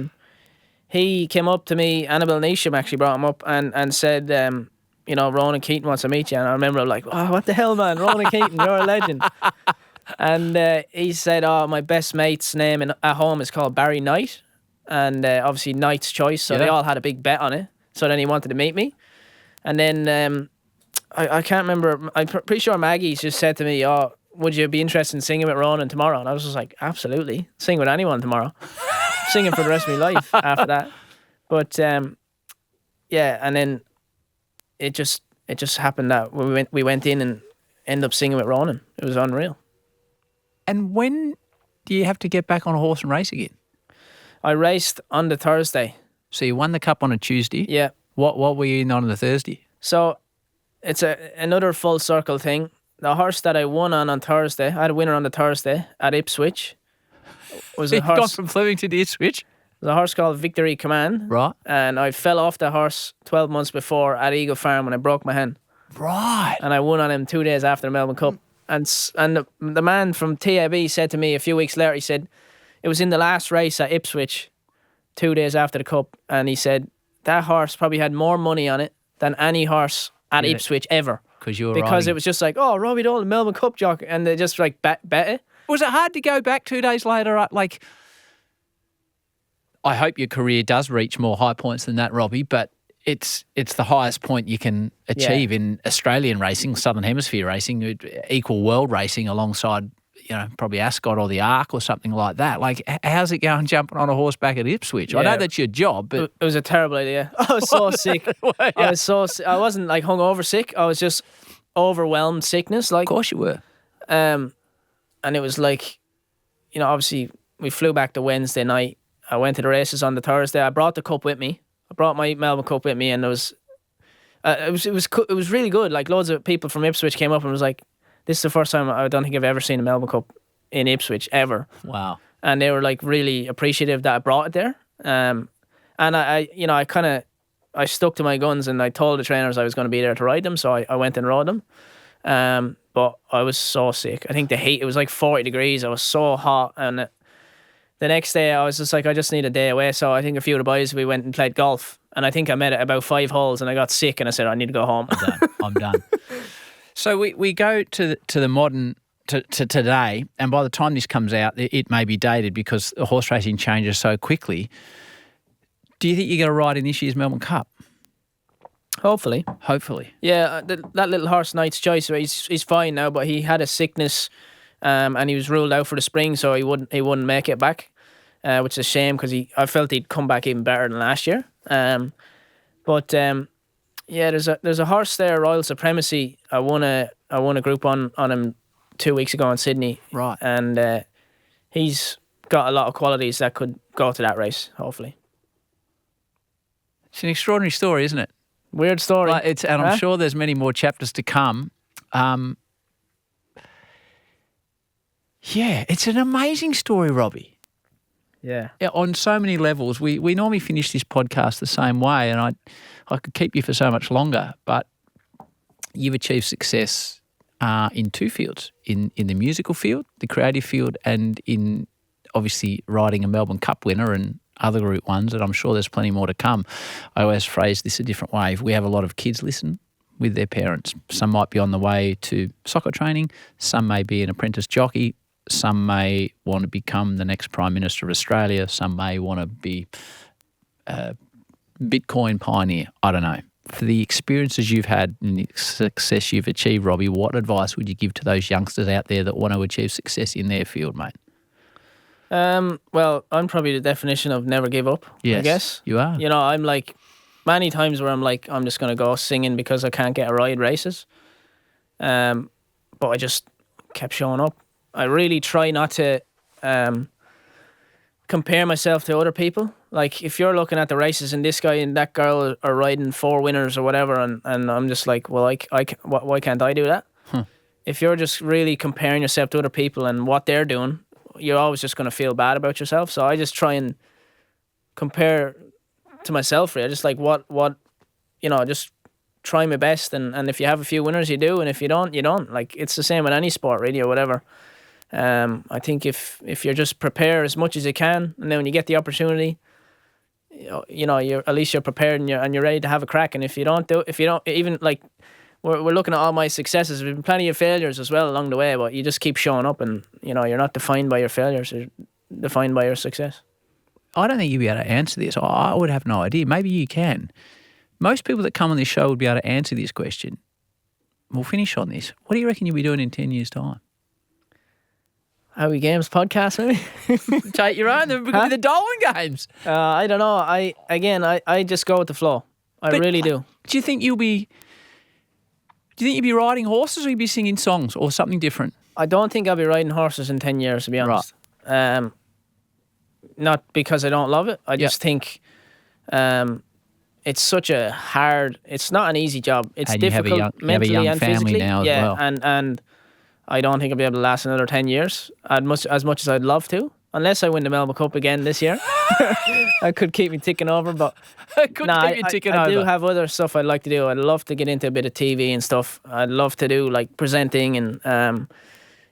He came up to me, Annabelle Neesham actually brought him up and said, you know, Ronan Keating wants to meet you. And I remember like, oh, what the hell, man? Ronan Keating, you're a legend. And he said, oh, my best mate's name at home is called Barry Knight. And obviously Knight's Choice, so they all had a big bet on it. So then he wanted to meet me. And then I can't remember, I'm pretty sure Maggie just said to me, oh, would you be interested in singing with Ronan tomorrow? And I was just like, absolutely. Sing with anyone tomorrow. Singing for the rest of my life after that. But yeah, and then it just happened that we went in and ended up singing with Ronan. It was unreal. And when do you have to get back on a horse and race again? I raced on the Thursday. So you won the Cup on a Tuesday. Yeah. What were you in on the Thursday? So it's another full circle thing. The horse that I won on Thursday, I had a winner on the Thursday at Ipswich. Was a You've horse. gone from Flemington to Ipswich? There's a horse called Victory Command. Right. And I fell off the horse 12 months before at Eagle Farm when I broke my hand. Right. And I won on him 2 days after the Melbourne Cup. And the man from TAB said to me a few weeks later, he said, it was in the last race at Ipswich 2 days after the Cup. And he said, that horse probably had more money on it than any horse at Ipswich ever. Because it was just like, oh, Robbie Dolan, Melbourne Cup jockey. And they just like bet it. Was it hard to go back 2 days later? Like, I hope your career does reach more high points than that, Robbie, but it's the highest point you can achieve in Australian racing, Southern Hemisphere racing, equal world racing alongside, you know, probably Ascot or the Arc or something like that. Like, how's it going jumping on a horse back at Ipswich? I know that's your job, but it was a terrible idea. I was so sick. I was I wasn't like hungover sick. I was just overwhelmed sickness. Like, of course you were. And it was like, you know, obviously we flew back the Wednesday night. I went to the races on the Thursday. I brought the cup with me. I brought my Melbourne Cup with me, and it was really good. Like, loads of people from Ipswich came up and was like, "This is the first time I don't think I've ever seen a Melbourne Cup in Ipswich ever." Wow! And they were like really appreciative that I brought it there. And I stuck to my guns, and I told the trainers I was going to be there to ride them, so I went and rode them. But I was so sick. I think the heat, it was like 40 degrees. I was so hot, and the next day I was just like, I just need a day away. So I think a few of the boys, we went and played golf, and I think I made it about 5 holes, and I got sick, and I said, I need to go home. I'm done. So we go to the modern to today, and by the time this comes out, it may be dated because the horse racing changes so quickly. Do you think you're going to ride in this year's Melbourne Cup? Hopefully. Yeah, that little horse, Knight's Choice, he's fine now, but he had a sickness, and he was ruled out for the spring, so he wouldn't make it back, which is a shame because I felt he'd come back even better than last year. But there's a horse there, Royal Supremacy. I won a group on him 2 weeks ago in Sydney, right? And he's got a lot of qualities that could go to that race. Hopefully, it's an extraordinary story, isn't it? Weird story. I'm sure there's many more chapters to come. It's an amazing story, Robbie. Yeah. On so many levels. We normally finish this podcast the same way, and I could keep you for so much longer, but you've achieved success in 2 fields, in the musical field, the creative field, and in obviously riding a Melbourne Cup winner and other Group 1s, and I'm sure there's plenty more to come. I always phrase this a different way. We have a lot of kids listen with their parents. Some might be on the way to soccer training. Some may be an apprentice jockey. Some may want to become the next Prime Minister of Australia. Some may want to be a Bitcoin pioneer. I don't know. for the experiences you've had and the success you've achieved, Robbie, what advice would you give to those youngsters out there that want to achieve success in their field, mate? Well, I'm probably the definition of never give up. Yes, I guess you are. You know, I'm like many times where I'm like, I'm just gonna go singing because I can't get a ride races. But I just kept showing up. I really try not to compare myself to other people. Like if you're looking at the races and this guy and that girl are riding 4 winners or whatever, and I'm just like, well, why can't I do that? If you're just really comparing yourself to other people and what they're doing, you're always just going to feel bad about yourself. So I just try and compare to myself, really. Just like what just try my best. And if you have a few winners, you do. And if you don't, you don't. Like it's the same in any sport, really, or whatever. I think if you're just prepare as much as you can, and then when you get the opportunity, you're at least you're prepared and you're ready to have a crack. And if you don't even like, we're looking at all my successes. There's been plenty of failures as well along the way, but you just keep showing up, and you're not defined by your failures. You're defined by your success. I don't think you'll be able to answer this. I would have no idea. Maybe you can. Most people that come on this show would be able to answer this question. We'll finish on this. What do you reckon you'll be doing in 10 years' time? Howie Games podcast, maybe? Take your own. There could be the Dolan Games. I don't know. I just go with the flow. I really do. Do you think you'll be riding horses, or you'll be singing songs, or something different? I don't think I'll be riding horses in 10 years, to be honest. Right. Not because I don't love it. I just think it's such a hard... It's not an easy job. It's and difficult mentally you have a young and family physically. now as well. And I don't think I'll be able to last another 10 years as much as I'd love to. Unless I win the Melbourne Cup again this year. That could keep me ticking over, but... I do have other stuff I'd like to do. I'd love to get into a bit of TV and stuff. I'd love to do like presenting and...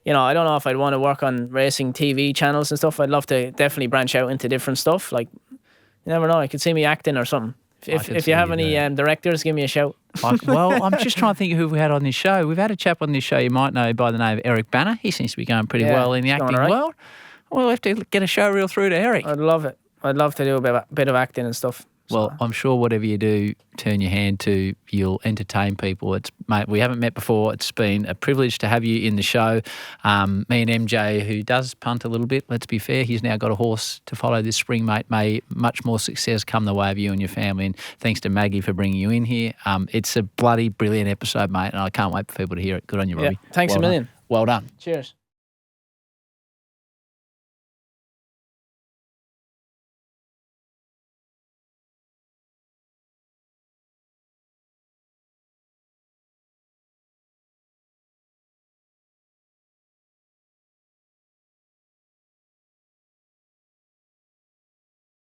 I don't know if I'd want to work on racing TV channels and stuff. I'd love to definitely branch out into different stuff. Like, you never know. I could see me acting or something. If you have any directors, give me a shout. Well, I'm just trying to think of who we had on this show. We've had a chap on this show you might know by the name of Eric Banner. He seems to be going pretty well in the acting world. We'll have to get a show reel through to Eric. I'd love it. I'd love to do a bit of acting and stuff. Well, I'm sure whatever you do, turn your hand to, you'll entertain people. Mate, we haven't met before. It's been a privilege to have you in the show. Me and MJ, who does punt a little bit, let's be fair, he's now got a horse to follow this spring, mate. May much more success come the way of you and your family. And thanks to Maggie for bringing you in here. It's a bloody brilliant episode, mate, and I can't wait for people to hear it. Good on you, Robbie. Thanks a million. Well done. Cheers.